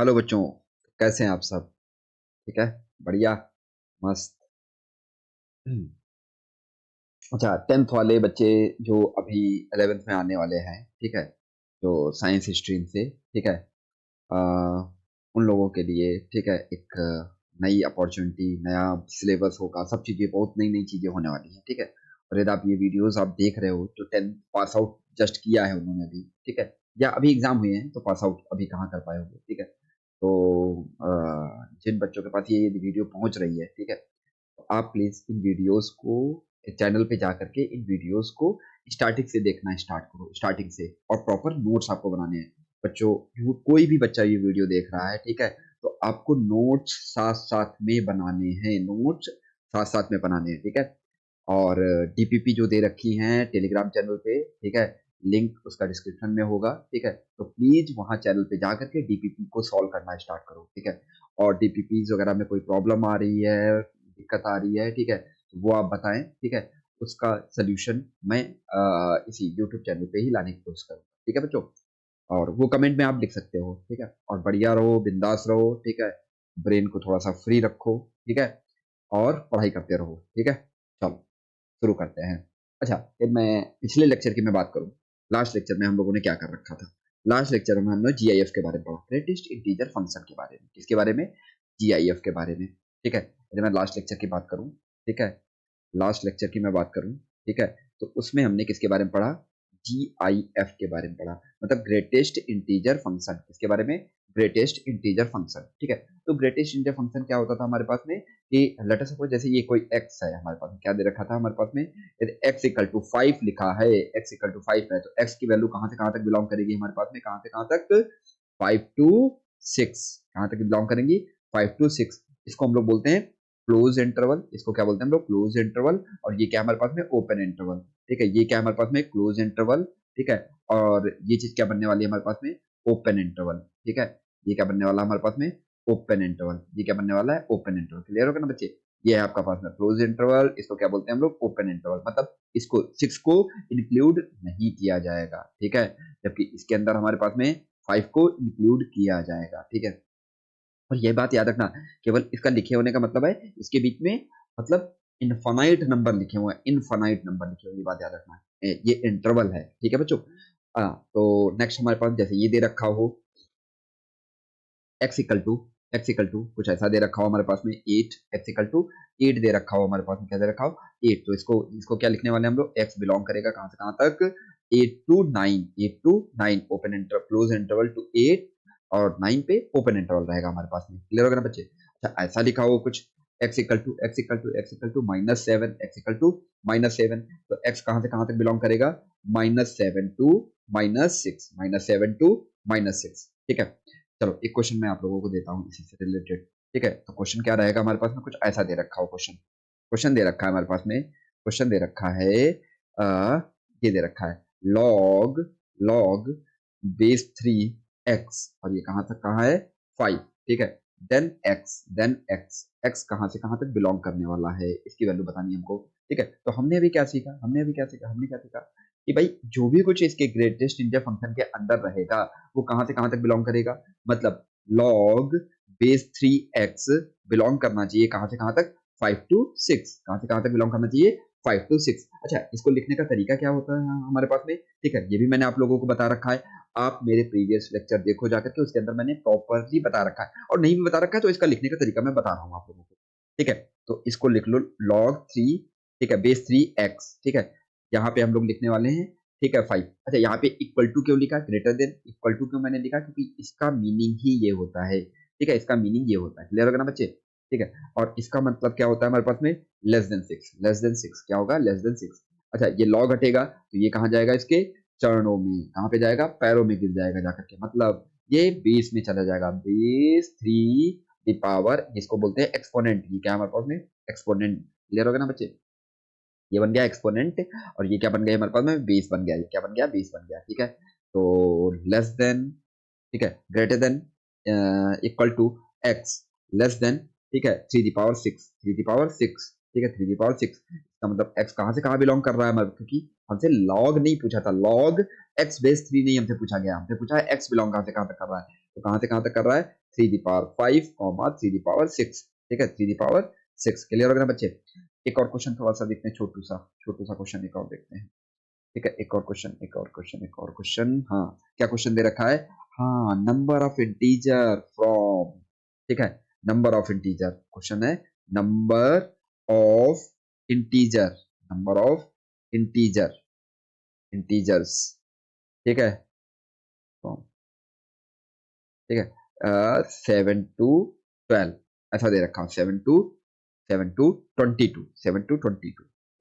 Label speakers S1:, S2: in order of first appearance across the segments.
S1: Hello बच्चों, कैसे हैं आप सब? ठीक है, बढ़िया, मस्त। अच्छा, टेंथ वाले बच्चे जो अभी 11th में आने वाले हैं, ठीक है, जो साइंस स्ट्रीम से, ठीक है, अ, उन लोगों के लिए, ठीक है, एक नई अपॉर्चुनिटी, नया सिलेबस होगा, सब चीज़ें, बहुत नई नई चीज़ें होने वाली हैं, ठीक है। और यदि आप ये वीडियोस आप देख रहे हो, जो 10th पास आउट जस्ट किया है उन्होंने अभी, ठीक है, या अभी एग्जाम हुए हैं, तो पास आउट अभी कहाँ कर पाए होंगे, ठीक है। तो जिन बच्चों के पास ये वीडियो पहुंच रही है, ठीक है, तो आप प्लीज इन वीडियोस को चैनल पे जा करके इन वीडियोस को स्टार्टिंग से देखना स्टार्ट करो, स्टार्टिंग से, और प्रॉपर नोट्स आपको बनाने हैं बच्चों। कोई भी बच्चा ये वीडियो देख रहा है, ठीक है, तो आपको नोट्स साथ साथ में बनाने हैं, नोट्स साथ साथ में बनाने हैं, ठीक है। और डीपीपी जो दे रखी हैं टेलीग्राम चैनल पे, ठीक है, लिंक उसका डिस्क्रिप्शन में होगा, ठीक है। तो प्लीज वहां चैनल पे जा करके डीपीपी को सॉल्व करना स्टार्ट करो, ठीक है। और डीपीपी वगैरह में कोई प्रॉब्लम आ रही है, दिक्कत आ रही है, ठीक है, तो वो आप बताएं, ठीक है। उसका सोल्यूशन मैं इसी यूट्यूब चैनल पे ही लाने की कोशिश करूंगा, ठीक है बच्चों। और वो कमेंट में आप लिख सकते हो, ठीक है। और बढ़िया रहो, बिंदास रहो, ठीक है। ब्रेन को थोड़ा सा फ्री रखो, ठीक है, और पढ़ाई करते रहो, ठीक है। चलो शुरू करते हैं। अच्छा, फिर मैं पिछले लेक्चर की मैं बात करूं, लास्ट लेक्चर में हम लोगों ने क्या कर रखा था। लास्ट लेक्चर में हमने जीआईएफ के बारे में पढ़ा, ग्रेटेस्ट इंटीजर फंक्शन के बारे में। किसके बारे में? जीआईएफ के बारे में, ठीक है। यदि मैं लास्ट लेक्चर की बात करूं, ठीक है, लास्ट लेक्चर की मैं बात करूं, ठीक है, तो उसमें हमने किसके बारे में पढ़ा? जीआईएफ के बारे में पढ़ा, मतलब ग्रेटेस्ट इंटीजर फंक्शन। किसके बारे में? ग्रेटेस्ट इंटीजर फंक्शन, ठीक है। तो ग्रेटेस्ट इंटीजर फंक्शन क्या होता था हमारे पास में कि लेट अस सपोज जैसे ये कोई एक्स है हमारे पास में, क्या दे रखा था हमारे पास में, यदि एक्स इक्वल टू 5 लिखा है, एक्स इक्वल टू 5 है, तो एक्स की वैल्यू कहां से कहां तक बिलोंग करेगी हमारे पास में, कहां से कहां तक? 5 टू 6, कहां तक बिलोंग करेंगी? 5 टू 6। इसको हम लोग बोलते हैं क्लोज इंटरवल। इसको क्या बोलते हैं हम लोग? Close interval. और ये क्या हमारे पास में? ओपन इंटरवल, ठीक है। ये क्या हमारे पास में? क्लोज इंटरवल, ठीक है। और ये चीज क्या बनने वाली है हमारे पास में? ओपन इंटरवल, ठीक है। ये क्या बनने वाला है हमारे पास में? Open interval. ये क्या बनने वाला है? Open interval. क्लियर होगा ना बच्चे? ये है आपका पास में क्लोज इंटरवल, इसको क्या बोलते हैं हम लोग? Open interval. मतलब इसको 6 को इंक्लूड नहीं किया जाएगा, ठीक है, जबकि इसके अंदर हमारे पास में 5 को इंक्लूड किया जाएगा, ठीक है। और यह बात याद रखना, केवल इसका लिखे होने का मतलब है इसके बीच में, मतलब इनफाइनाइट नंबर लिखे हुए हैं, इनफाइनाइट नंबर लिखे हुए हैं, ये बात याद रखना है। ये इंटरवल है, ठीक है बच्चों। तो नेक्स्ट हमारे पास जैसे ये दे रखा हो, x equal to, x equal to कुछ ऐसा दे रखा हो हमारे पास में 8, एक्स इक्वल टू 8 दे रखा हो हमारे पास में, क्या दे रखा हो? 8। तो इसको इसको क्या लिखने वाले हैं हम लोग? एक्स बिलोंग करेगा कहां से कहां तक? 8 to 9, 8 to 9, open inter close interval to 8, और 9 पे ओपन इंटरवल रहेगा हमारे पास में। क्लियर होगा ना बच्चे? अच्छा, ऐसा लिखा हो कुछ, x equal to x equal to x equal to -7, x equal to -7, तो एक्स कहां से कहां तक बिलोंग करेगा? -7 टू -6, -7 टू -6, ठीक है। चलो एक क्वेश्चन मैं आप लोगों को देता हूँ इसी से रिलेटेड, ठीक है। तो क्वेश्चन क्या रहेगा हमारे पास में? कुछ ऐसा दे रखा हो क्वेश्चन, क्वेश्चन दे रखा है हमारे पास में, क्वेश्चन दे रखा है, ये दे रखा है लॉग, लॉग बेस 3x, और ये कहां तक कहाँ है? 5, ठीक है। Then x, then x, x कहां से कहां तक बिलोंग करने वाला है, इसकी वैल्यू बतानी है हमको, ठीक है। तो हमने अभी क्या सीखा, हमने अभी क्या सीखा, हमने क्या सीखा कि भाई जो भी कुछ इसके ग्रेटेस्ट इंटीजर फंक्शन के अंदर रहेगा, वो कहां से कहां तक बिलोंग करेगा, मतलब log बेस 3x बिलोंग करना चाहिए कहां से कहां तक? 5 टू 6, कहां से कहां तक बिलोंग करना चाहिए? 5 टू 6। अच्छा, इसको लिखने का तरीका क्या होता है हमारे पास में, ठीक है, ये भी मैंने आप लोगों को बता रखा है। आप मेरे प्रीवियस लेक्चर देखो जाकर के, उसके अंदर मैंने प्रॉपरली बता रखा है, और नहीं भी बता रखा है तो इसका लिखने का तरीका मैं बता रहा हूँ आप लोगों को, ठीक है। तो इसको लिख लो log 3, ठीक है, बेस 3x, ठीक है। यहाँ पे हम लोग लिखने वाले हैं, ठीक है, 5। अच्छा, यहाँ पे इक्वल टू क्यों लिखा? ग्रेटर देन इक्वल टू क्यों मैंने लिखा? क्योंकि इसका मीनिंग ही ये होता है, ठीक है, इसका मीनिंग ये होता है। क्लियर होगा ना बच्चे? ठीक है। और इसका मतलब क्या होता है हमारे पास में? लेस देन 6, लेस देन 6 क्या होगा? Less than 6। अच्छा, ये लॉग हटेगा तो ये कहाँ जाएगा? इसके चरणों में, कहाँ पे जाएगा? पैरों में गिर जाएगा जाकर के, मतलब ये बेस में चला जाएगा, बेस 3 पावर, जिसको बोलते हैं एक्सपोनेंट। ये क्या हमारे पास में? एक्सपोनेंट। क्लियर होगा ना बच्चे? ये बन गया एक्सपोनेंट, और ये क्या बन गया हमारे पास में? बेस बन गया। ये क्या बन गया? बेस बन गया, ठीक है। तो लेस देन, ठीक है, greater than, equal to x, less than, ठीक है, 3 दी पावर 6, 3 दी पावर 6, ठीक है, 3 दी पावर 6। इसका मतलब एक्स कहां से कहां बिलोंग कर रहा है हमारे, क्योंकि हमसे लॉग नहीं पूछा था, लॉग एक्स बेस 3 नहीं हमसे पूछा गया, हमसे पूछा है एक्स बिलोंग कहां से कहां तक कर रहा है। तो कहां से कहां तक कर रहा है, 3 the power 5 comma 3 the power 6, ठीक है, 3 दी पावर 6। क्लियर हो गया ना बच्चे। एक और क्वेश्चन थोड़ा सा देखते हैं, छोटू सा क्वेश्चन एक और देखते हैं, ठीक है। एक और क्वेश्चन, हाँ क्या क्वेश्चन दे रखा है, हाँ नंबर ऑफ इंटीजर फ्रॉम, ठीक है, नंबर ऑफ इंटीजर, क्वेश्चन है number of integer, number of integer, integers, ठीक है, फ्रॉम, ठीक है, 7 to 12 ऐसा दे रखा हो, 7 to 22,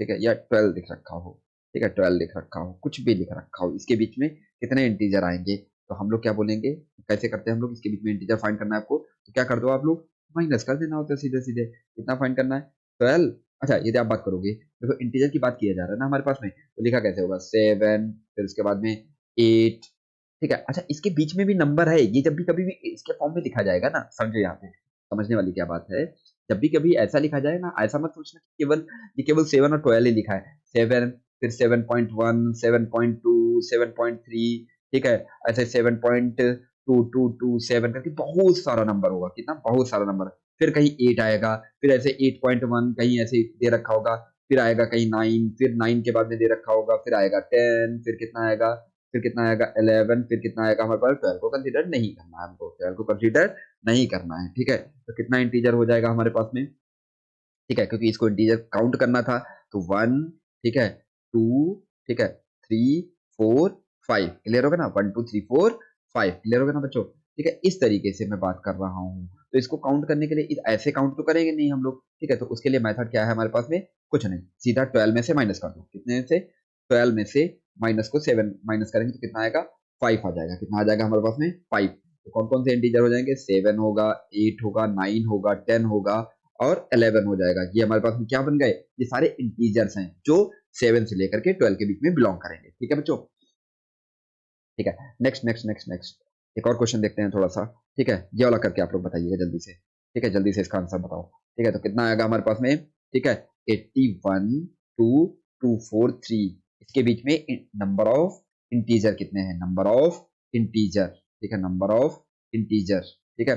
S1: ठीक है, या 12 लिख रखा हो, ठीक है, 12 लिख रखा हो, कुछ भी लिख रखा हो, इसके बीच में कितने इंटीजर आएंगे, तो हम लोग क्या बोलेंगे, कैसे करते हैं हम लोग, इसके बीच में इंटीजर फाइंड करना है आपको, तो क्या कर दो आप लोग, माइनस कर देना होता है सीधे सीधे, कितना फाइंड करना है, 12। अच्छा यदि आप बात करोगे, देखो इंटीजर की बात किया जा रहा है ना हमारे पास में, तो लिखा कैसे होगा, 7, फिर उसके बाद में 8, ठीक है। अच्छा इसके बीच में भी नंबर है, ये जब भी कभी भी इसके फॉर्म में लिखा जाएगा ना, समझो यहाँ पे समझने वाली क्या बात है, जब भी कभी ऐसा लिखा जाए ना, ऐसा मत सोचना कि केवल ये केवल 7 और 12 ही लिखा है, 7 फिर 7.1 7.2 7.3, ठीक है, ऐसे 7.2227 करके बहुत सारा नंबर होगा, कितना बहुत सारा नंबर, फिर कहीं 8 आएगा, फिर ऐसे 8.1 कहीं ऐसे दे रखा होगा, फिर आएगा कहीं 9, फिर 9 के बाद में दे रखा होगा, फिर आएगा 10, फिर कितना आएगा, फिर कितना आएगा 11, फिर कितना आएगा हमारे पास 12 को कंसीडर नहीं करना है, हमको 12 को कंसीडर नहीं करना है, ठीक है। तो कितना इंटीजर हो जाएगा हमारे पास में, ठीक है, क्योंकि इसको इंटीजर काउंट करना था, तो 1, ठीक है, 2, ठीक है, 3 4 5, क्लियर होगा ना, 1 2 3 4 5, क्लियर होगा ना बच्चों, ठीक है, इस तरीके से मैं बात कर रहा हूँ। तो इसको काउंट करने के लिए ऐसे काउंट तो करेंगे नहीं हम लोग, ठीक है, तो उसके लिए मेथड क्या है हमारे पास में, कुछ नहीं, सीधा 12 में से माइनस कर दो, कितने से, 12 में से माइनस को 7 माइनस करेंगे तो कितना आएगा, 5 आ जाएगा, कितना आ जाएगा हमारे पास में 5। तो कौन कौन से इंटीजर हो जाएंगे, 7 होगा, 8 होगा, 9 होगा, 10 होगा और 11 हो जाएगा। ये हमारे पास में क्या बन गए, ये सारे इंटीजर्स हैं जो 7 से लेकर के 12 के बीच में बिलोंग करेंगे, ठीक है बच्चों, ठीक है। नेक्स्ट एक और क्वेश्चन देखते हैं थोड़ा सा, ठीक है, ये वाला करके आप लोग बताइएगा जल्दी से, ठीक है, जल्दी से इसका आंसर बताओ, ठीक है, तो कितना आएगा हमारे पास में, ठीक है, 81 to 243, इसके बीच में नंबर ऑफ इंटीजर कितने हैं, नंबर ऑफ इंटीजर, ठीक है, नंबर ऑफ इंटीजर, ठीक है।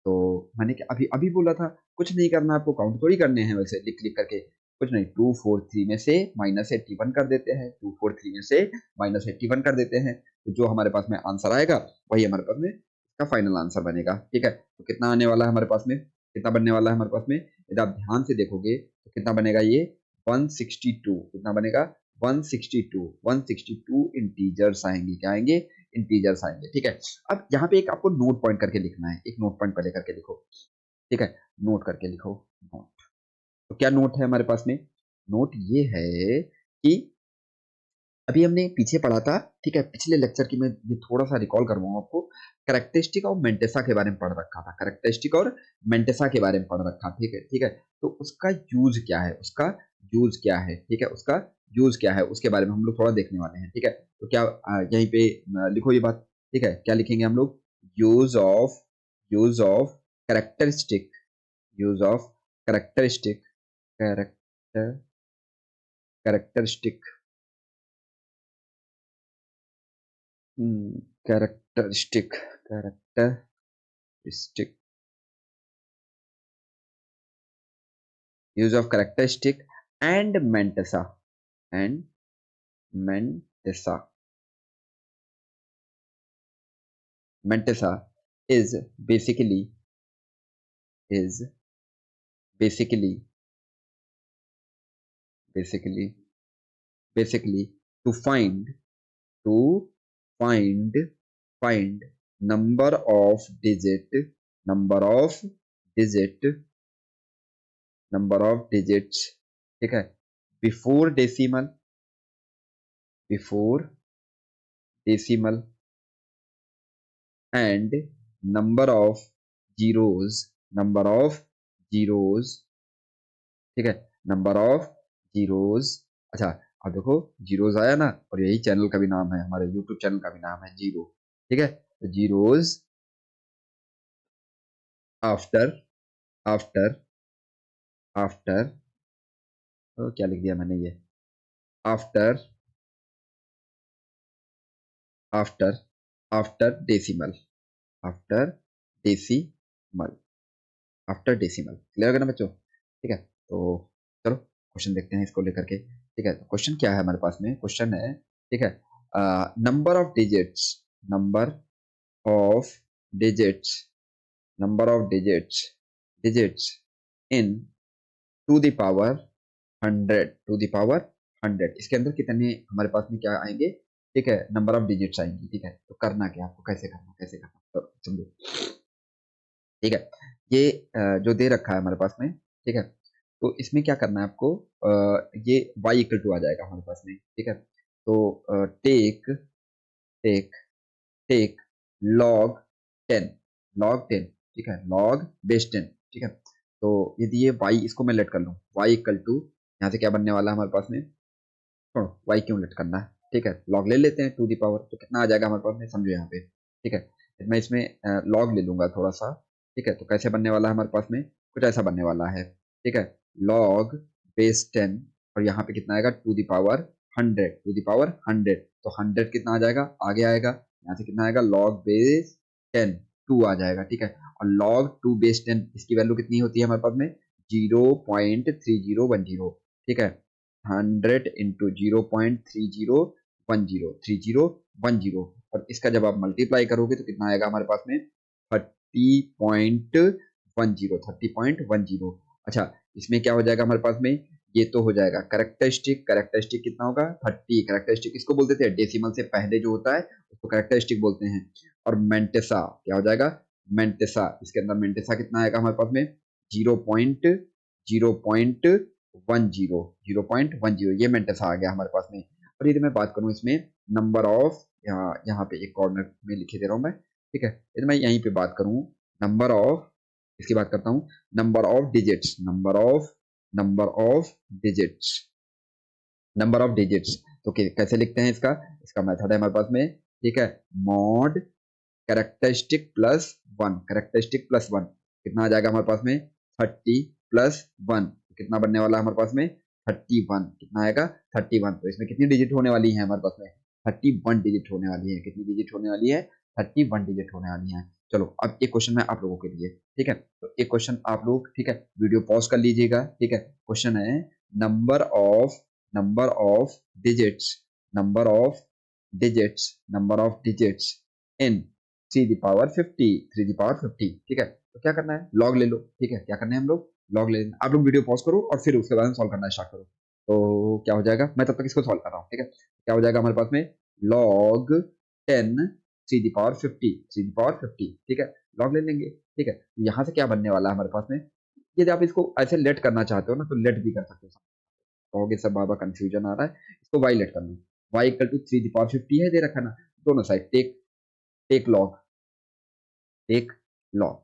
S1: तो मैंने क्या अभी अभी बोला था, कुछ नहीं करना आपको, काउंट थोड़ी करने हैं वैसे लिख लिख करके, कुछ नहीं, 243 में से -81 कर देते हैं, 243 में से -81 कर देते हैं, तो जो हमारे पास में आंसर आएगा वही हमारे पास में इसका फाइनल आंसर बनेगा, ठीक है। तो कितना आने वाला है हमारे पास में, कितना बनने वाला है हमारे पास में, यदि आप ध्यान से देखोगे तो कितना बनेगा ये, 162, कितना बनेगा, 162 इंटीजर्स आएंगे, क्या आएंगे, इंटीजर्स आएंगे, ठीक है। अब यहाँ पे एक आपको नोट पॉइंट करके लिखना है, एक नोट पॉइंट पहले करके लिखो, ठीक है, नोट करके लिखो, नोट, तो क्या नोट है हमारे पास में, नोट ये है कि अभी हमने पीछे पढ़ा था, ठीक है, पिछले लेक्चर की मैं ये थोड़ा सा रिकॉल करवाऊँ आपको, कैरेक्टरिस्टिक और मेंटेसा के बारे में पढ़ रखा था, कैरेक्टरिस्टिक और मेंटेसा के बारे में पढ़ रखा, ठीक है, ठीक है। तो उसका यूज क्या है, उसका यूज क्या है, ठीक है, उसका यूज क्या है, उसके बारे में हम लोग थोड़ा देखने वाले हैं, ठीक है। तो क्या यहीं पे लिखो ये बात, ठीक है, क्या लिखेंगे हम लोग, use of characteristic, use of characteristic, character characteristic, characteristic, characteristic, use of characteristic and mentesa, and mentesa, mentesa is basically is basically basically basically to find to find find number of digit, number of digit, number of digits, ठीक है, before decimal, before decimal, and number of zeros, number of zeros, ठीक है, number of zeros. अच्छा अब देखो zeros आया ना, और यही चैनल का भी नाम है, हमारे यूट्यूब चैनल का भी नाम है जीरो, ठीक है, तो जीरोस आफ्टर आफ्टर आफ्टर, तो क्या लिख दिया मैंने ये, after after after decimal, after decimal, after decimal. Clear है ना बच्चों? ठीक है, तो चलो क्वेश्चन देखते हैं इसको लेकर के। ठीक है, तो क्वेश्चन क्या है हमारे पास में? क्वेश्चन है, ठीक है, number of digits, number of digits, number of digits, digits in two the power 100, two the power 100, इसके अंदर कितने हमारे पास में क्या आएंगे? ठीक है, नंबर ऑफ डिजिट्स आएंगी। ठीक है, तो करना क्या आपको, कैसे करना, कैसे करना, तो समझो। ठीक है, ये जो दे रखा है हमारे पास में, ठीक है, तो इसमें क्या करना है आपको? ये y इक्वल टू आ जाएगा हमारे पास में। ठीक है, तो take take take log 10, log 10, ठीक है, लॉग बेस 10। ठीक है, तो यदि ये y, इसको मैं लेट कर लूँ, y इक्वल टू, यहाँ से क्या बनने वाला है हमारे पास में? छोड़ो, y क्यों लेट करना है? ठीक है, लॉग ले लेते हैं टू दी पावर, तो कितना आ जाएगा हमारे पास में, समझो यहाँ पे। ठीक है, फिर मैं इसमें लॉग ले लूंगा थोड़ा सा। ठीक है, तो कैसे बनने वाला है हमारे पास में? कुछ ऐसा बनने वाला है। ठीक है, लॉग बेस 10, और यहाँ पे कितना आएगा? Two the power 100, two the power 100, तो 100 कितना आ जाएगा? आगे आएगा, यहाँ से कितना आएगा? लॉग बेस 10 2 आ जाएगा। ठीक है, और लॉग 2 बेस 10, इसकी वैल्यू कितनी होती है हमारे पास में? 0.3010। ठीक है, 100 इंटू 0.3010, 3010, और इसका जब आप मल्टीप्लाई करोगे तो कितना आएगा हमारे पास में? 30.10, 30.10। अच्छा, इसमें क्या हो जाएगा हमारे पास में? ये तो हो जाएगा करेक्टरिस्टिक, करेक्टरिस्टिक कितना होगा? 30। करेक्टरिस्टिक किसको बोलते थे? डेसिमल से पहले जो होता है उसको करेक्टरिस्टिक बोलते हैं। और मेंटेसा क्या हो जाएगा? मेंटेसा, इसके अंदर मेंटेसा कितना आएगा हमारे पास में? 0.10, ये मेंटेसा आ गया हमारे पास में। और यदि मैं बात करूं इसमें नंबर ऑफ, यहाँ पे एक कॉर्नर में लिखे दे रहा हूं मैं। ठीक है, यदि मैं यहीं पे बात करूं नंबर ऑफ, इसकी बात करता हूं, number of digits, number of digits, number of digits, तो कैसे लिखते हैं इसका? इसका मेथड है हमारे पास में। ठीक है, mod characteristic plus 1, characteristic plus 1, कितना आ जाएगा हमारे पास में? 30 प्लस 1, कितना बनने वाला है हमारे पास में? 31, कितना आएगा? 31। तो इसमें कितनी डिजिट होने वाली है हमारे पास में? 31 डिजिट होने वाली है। कितनी डिजिट होने वाली है? 31 डिजिट होने वाली है। चलो, अब एक क्वेश्चन है आप लोगों के लिए। ठीक है, तो एक क्वेश्चन आप लोग, ठीक है, वीडियो पॉज कर लीजिएगा। ठीक है, क्वेश्चन है, number of number of digits, number of digits, number of digits in 3 the power 50, 3 the power 50। ठीक है, तो क्या करना है? लॉग ले लो। ठीक है, क्या करना है हम लोग? लॉग ले लेना। आप लोग वीडियो पॉज करो और फिर उसके बाद सॉल्व करना स्टार्ट करो। तो क्या हो जाएगा? मैं तब तक इसको सॉल्व कर रहा हूँ। ठीक है, क्या हो जाएगा हमारे पास में? Log 10 3 the power 50, 3 the power 50। ठीक है, लॉग ले लेंगे। ठीक है, तो यहाँ से क्या बनने वाला है हमारे पास में? यदि आप इसको ऐसे लेट करना चाहते हो ना, तो लेट भी कर सकते हो। कहोगे सब बाबा कंफ्यूजन आ रहा है, इसको वाई लेट कर लो। Y equal to 3 the power 50 है, दे रखा ना, दोनों side take, take log, take log,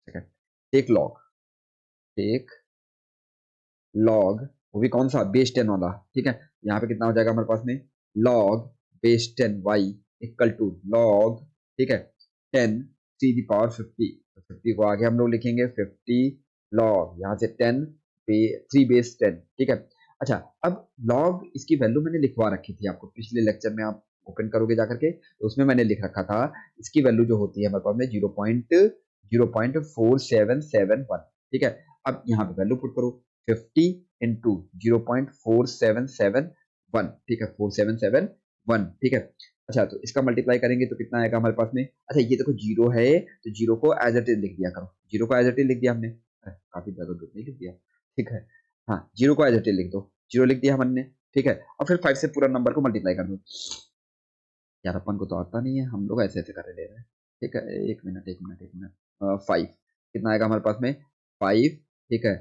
S1: second, take log, take log, वो भी कौन सा? बेस 10 वाला। ठीक है, यहाँ पे कितना हो जाएगा हमारे पास में? Log base 10 y equal to log, ठीक है, 10 3 दी पावर 50, तो 50 को आगे हम लोग लिखेंगे 50 लॉग, यहाँ से 10 3 बेस 10। ठीक है, अच्छा, अब लॉग इसकी वैल्यू मैंने लिखवा रखी थी आपको पिछले लेक्चर में, आप ओपन करोगे जाकर के तो उसमें मैंने लिख रखा था इसकी वैल्यू जो होती है हमारे पास में 0.4771। ठीक है, अब यहाँ पे वैल्यू पुट करो, 50 इंटू 0.4771। ठीक है, 4771। ठीक है, अच्छा, तो इसका मल्टीप्लाई करेंगे तो कितना आएगा हमारे पास में? अच्छा, ये देखो जीरो है, तो जीरो को एज इट इज लिख दिया करो, जीरो को एज इट इज लिख दिया हमने। काफी ज्यादा दूर नहीं लिख दिया। ठीक है, हाँ, जीरो को एज इट इज लिख दो, जीरो लिख दिया हमने। ठीक है, और फिर 5 से पूरा नंबर को मल्टीप्लाई कर दो। यार अपन को तो आता नहीं है, हम लोग ऐसे ऐसे कर ले रहे हैं। ठीक है, एक मिनट, एक मिनट, एक मिनट, 5 कितना आएगा हमारे पास में? 5। ठीक है,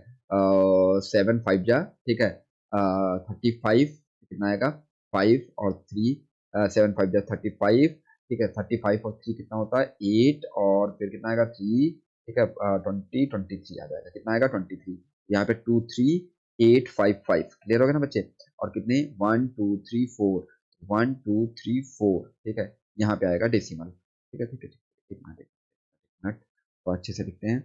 S1: 7 5 जा, ठीक है, 35 कितना आएगा? 5 और 3, 7 5 जा 35। ठीक है, 35 और 3 कितना होता है? 8, और फिर कितना आएगा? 3। ठीक है, 23 आ जाएगा, कितना आएगा? 23। यहाँ पे 23855। क्लियर हो गया ना बच्चे? और कितने? 1 2 3 4, 1 2 3 4। ठीक है, यहाँ पे आएगा डेसिमल। ठीक है, ठीक है, ठीक है, एक मिनट, एक मिनट, तो अच्छे से लिखते हैं,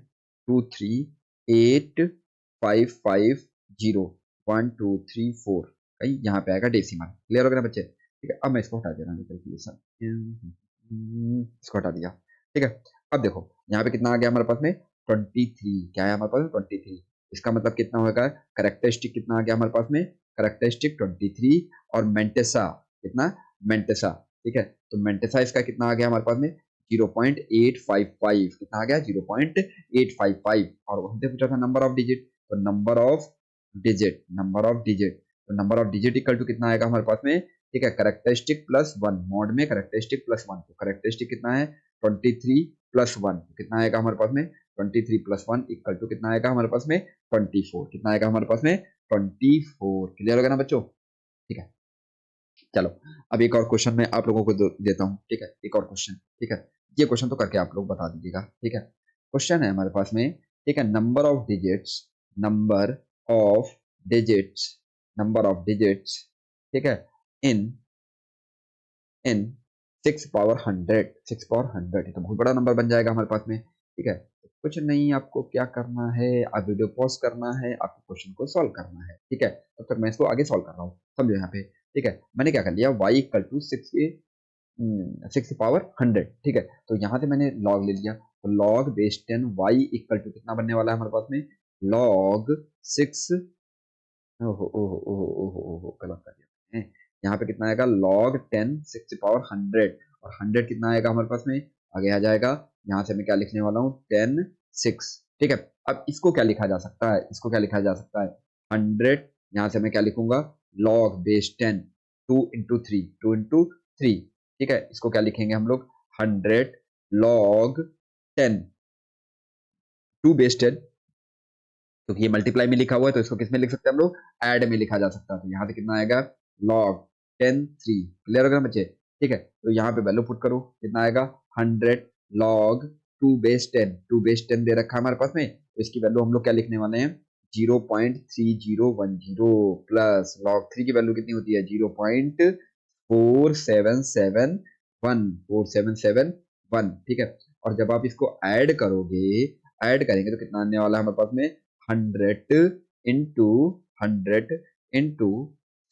S1: 23855, 1 2 3 4, कहीं यहाँ पे आएगा डेसिमल। क्लियर हो गया ना बच्चे? ठीक है, अब मैं इसको हटा दे रहा हूँ कैलकुलेशन, इसको हटा दिया। ठीक है। अब देखो यहाँ पे कितना आ गया हमारे पास में 23, क्या है हमारे पास में 23। इसका मतलब कितना होगा, करेक्टरिस्टिक कितना आ गया हमारे पास में, करेक्टरिस्टिक 23 और मेंटेसा कितना, मेंटेसा, ठीक है। तो मेंटेसा इसका कितना आ गया हमारे पास में 0.855, कितना आ गया 0.855। और हमसे पूछा था नंबर ऑफ डिजिट, तो number of digit, number of digit, तो number of digit equal to कितना आएगा हमारे पास में, ठीक है, करेक्टरिस्टिक प्लस वन, मॉड में करेक्टरिस्टिक प्लस वन, तो करेक्टरिस्टिक कितना है 23 प्लस वन, कितना आएगा हमारे पास में 23 प्लस वन इक्वल टू कितना आएगा हमारे पास में 24, कितना आएगा हमारे पास में 24। क्लियर होगा ना बच्चों, ठीक है। चलो अब एक और क्वेश्चन मैं आप लोगों को देता हूँ, ठीक है, एक और क्वेश्चन, ठीक है। ये क्वेश्चन तो करके आप लोग बता दीजिएगा, ठीक है। क्वेश्चन है हमारे पास में, ठीक है, number of digits, number of digits, number of digits, ठीक है, इन इन 6 पावर 100, 6 पावर 100, तो बहुत बड़ा नंबर बन जाएगा हमारे पास में, ठीक है। कुछ नहीं, आपको क्या करना है, आप वीडियो पॉज करना है, आपको क्वेश्चन को सॉल्व करना है, ठीक है। तब तक मैं इसको आगे सॉल्व कर रहा हूँ, समझो यहाँ पे, ठीक है। मैंने क्या कर लिया, y इक्वल टू 6 पावर 100, ठीक है। तो यहाँ से मैंने लॉग ले लिया, तो log base 10 y equal to कितना बनने वाला है हमारे पास में, लॉग 6, ओहो ओहो ओहो ओहो ओहो गलत कर दिया मैंने। यहाँ पे कितना आएगा लॉग 10 6 पावर 100, और 100 कितना आएगा हमारे पास में, आगे आ जाएगा। यहाँ से मैं क्या लिखने वाला हूँ 10 6, ठीक है। अब इसको क्या लिखा जा सकता है, इसको क्या लिखा जा सकता है 100, यहाँ से मैं क्या लिखूंगा लॉग बेस 10 2 into 3, 2 into 3, ठीक है। इसको क्या लिखेंगे हम लोग 100 लॉग 10 2 बेस 10, क्योंकि ये मल्टीप्लाई में लिखा हुआ है तो इसको किस में लिख सकते हैं हम लोग, ऐड में लिखा जा सकता है। तो यहाँ पे कितना आएगा log 10 3, क्लियर होगा ना बच्चे, ठीक है। तो यहाँ पे वैल्यू पुट करो, कितना आएगा 100 log 2 बेस 10, 2 बेस 10 दे रखा है हमारे पास में, तो इसकी वैल्यू हम लोग क्या लिखने वाले हैं 0.3010 प्लस log 3 की वैल्यू कितनी होती है 0.4771, ठीक है। और जब आप इसको ऐड करोगे, ऐड करेंगे तो कितना आने वाला है हमारे पास में 100 into 100 into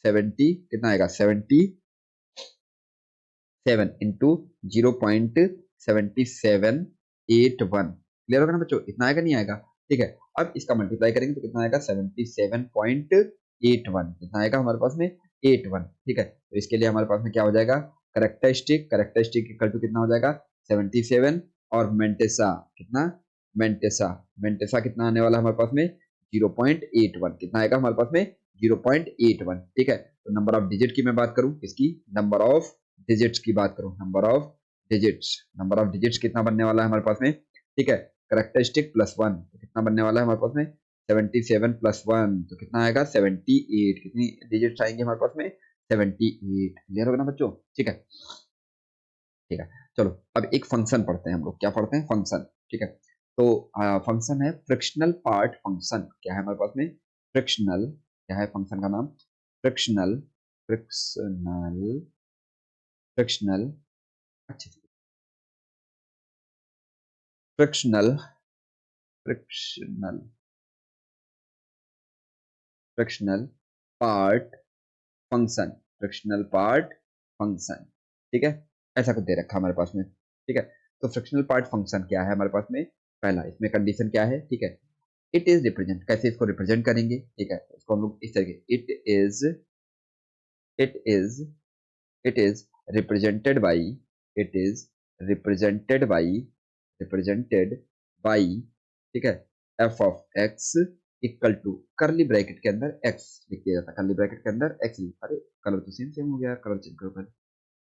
S1: 70, कितना आएगा 77 into 0.7781, क्लियर होगा ना बच्चों, इतना आएगा नहीं आएगा, ठीक है। अब इसका मल्टीप्लाई करेंगे तो कितना आएगा 77.81, कितना आएगा हमारे पास में 81, ठीक है। तो इसके लिए हमारे पास में क्या हो जाएगा करेक्टरिस्टिक, करेक्टरिस्टिक इक्वल टू कितना हो जाएगा 77, और मेंटेसा कितना, मेंटेसा, मेंटेसा कितना आने वाला हमारे पास में 0.81, कितना आएगा हमारे पास में 0.81, ठीक है। तो नंबर ऑफ डिजिट की मैं बात करूं, इसकी नंबर ऑफ डिजिट्स की बात करूं, number of digits, number of digits कितना बनने वाला है हमारे पास में, ठीक है। करेक्टरिस्टिक प्लस वन, तो कितना बनने वाला है हमारे पास में 77 प्लस वन, तो कितना आएगा 78, कितनी डिजिट्स आएंगे हमारे पास में 78, क्लियर होगा ना बच्चों, ठीक है, ठीक है। चलो अब एक फंक्शन पढ़ते हैं हम लोग, क्या पढ़ते हैं फंक्शन, ठीक है। तो फंक्शन है फ्रिक्शनल पार्ट फंक्शन, क्या है हमारे पास में फ्रिक्शनल, क्या है फंक्शन का नाम फ्रिक्शनल, फ्रिक्शनल, फ्रिक्शनल, अच्छे से frictional, frictional, frictional part function, frictional part function, ठीक है। ऐसा कुछ दे रखा है हमारे पास में, ठीक है। तो फ्रिक्शनल पार्ट फंक्शन क्या है हमारे पास में, पहला इसमें कंडीशन क्या है, ठीक है। इट इज रिप्रेजेंट, कैसे इसको रिप्रेजेंट करेंगे, ठीक है। इसको हम लोग इस तरीके it is it is represented by, it is represented by, represented by, ठीक है, f of x equal to curly bracket के अंदर एक्स लिख दिया जाता है, करली ब्रैकेट के अंदर एक्स, अरे कलर तो सेम सेम हो गया, कलर चेंज करो पहले,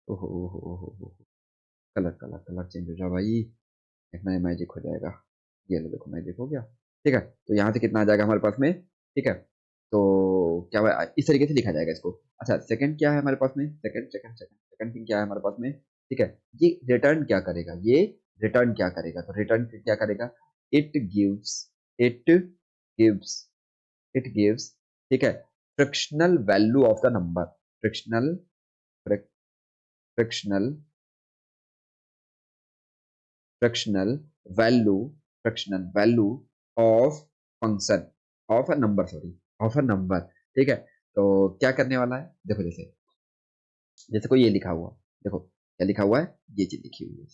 S1: ओहो ओहो ओहो ओहो, कलर कलर कलर चेंज हो जाए भाई, देखना ये मैजिक हो जाएगा, ये लो देखो मैजिक हो गया, ठीक है। तो यहाँ से कितना आ जाएगा हमारे पास में, ठीक है। तो क्या इस तरीके से लिखा जाएगा इसको। अच्छा सेकंड क्या है हमारे पास में, second second second second thing क्या है हमारे पास में, ठीक है। ये रिटर्न क्या करेगा, ये रिटर्न क्या करेगा, तो रिटर्न क्या करेगा, it gives, it gives, it gives, ठीक है, frictional value of the number, frictional, frictional, fractional value, fractional value of function, of a number, sorry of a number, ठीक है। तो क्या करने वाला है, देखो जैसे, जैसे कोई ये लिखा हुआ, देखो क्या लिखा हुआ है, ये चीज लिखी हुई है,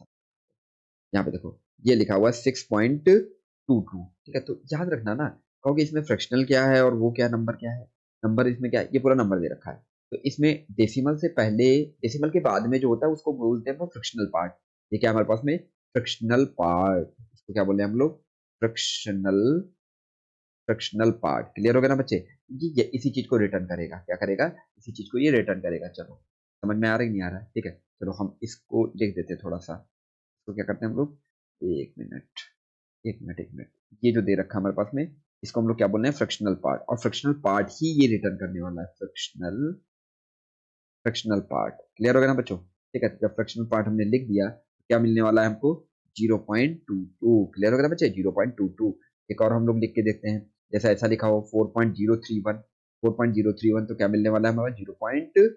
S1: यहाँ पे देखो ये लिखा हुआ है 6.22, ठीक है। तो याद रखना ना, कहोगे इसमें फ्रैक्शनल क्या है और वो क्या नंबर क्या है, नंबर इसमें क्या है, ये पूरा नंबर दे रखा है। तो इसमें डेसिमल से पहले, डेसिमल के बाद में जो होता है उसको बोलते हैं फ्रैक्शनल पार्ट। ये क्या हमारे पास में फ्रैक्शनल पार्ट, इसको क्या बोले हम लोग, फ्रैक्शनल, फ्रैक्शनल पार्ट। क्लियर हो गया ना बच्चे? ये इसी चीज को रिटर्न करेगा, क्या करेगा, इसी चीज को ये रिटर्न करेगा। चलो समझ में आ रहा है नहीं आ रहा है, ठीक है। चलो हम इसको लिख देते हैं थोड़ा सा, तो क्या करते हैं हम लोग, एक मिनट, एक मिनट, ये जो दे रखा है हमारे पास में, इसको हम लोग क्या बोल रहे हैं, फ्रैक्शनल पार्ट। और फ्रैक्शनल पार्ट ही ये रिटर्न करने वाला है, फ्रैक्शनल, फ्रैक्शनल पार्ट। क्लियर हो गया ना बच्चों? ठीक है, जब फ्रैक्शनल पार्ट हमने लिख दिया तो क्या मिलने वाला है हमको, 0.22। क्लियर हो गया ना बच्चे, 0.22। एक और हम लोग लिख के देखते हैं, जैसा ऐसा लिखा हो 4.031, 4.031, तो क्या मिलने वाला है हमारा 0.031,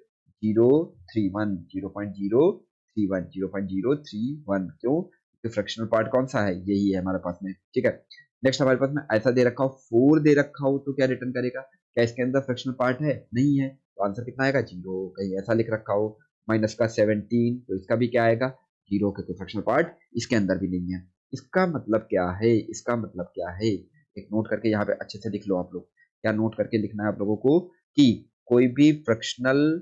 S1: 0.031, 0.031। क्यों? तो फ्रैक्शनल पार्ट कौन सा है, यही है हमारे पास में, ठीक है। नेक्स्ट हमारे पास में ऐसा दे रखा हो 4 दे रखा हो, तो क्या रिटर्न करेगा, क्या इसके अंदर फ्रैक्शनल पार्ट है, नहीं है, तो आंसर कितना आएगा, 0। कहीं ऐसा लिख रखा हो माइनस का 17, तो इसका भी क्या आएगा, 0, के कोई फ्रैक्शनल पार्ट इसके अंदर भी नहीं है। इसका मतलब क्या है, इसका मतलब क्या है, एक नोट करके यहाँ पे अच्छे से लिख लो आप लोग। क्या नोट करके लिखना है आप लोगों को, कि कोई भी फ्रैक्शनल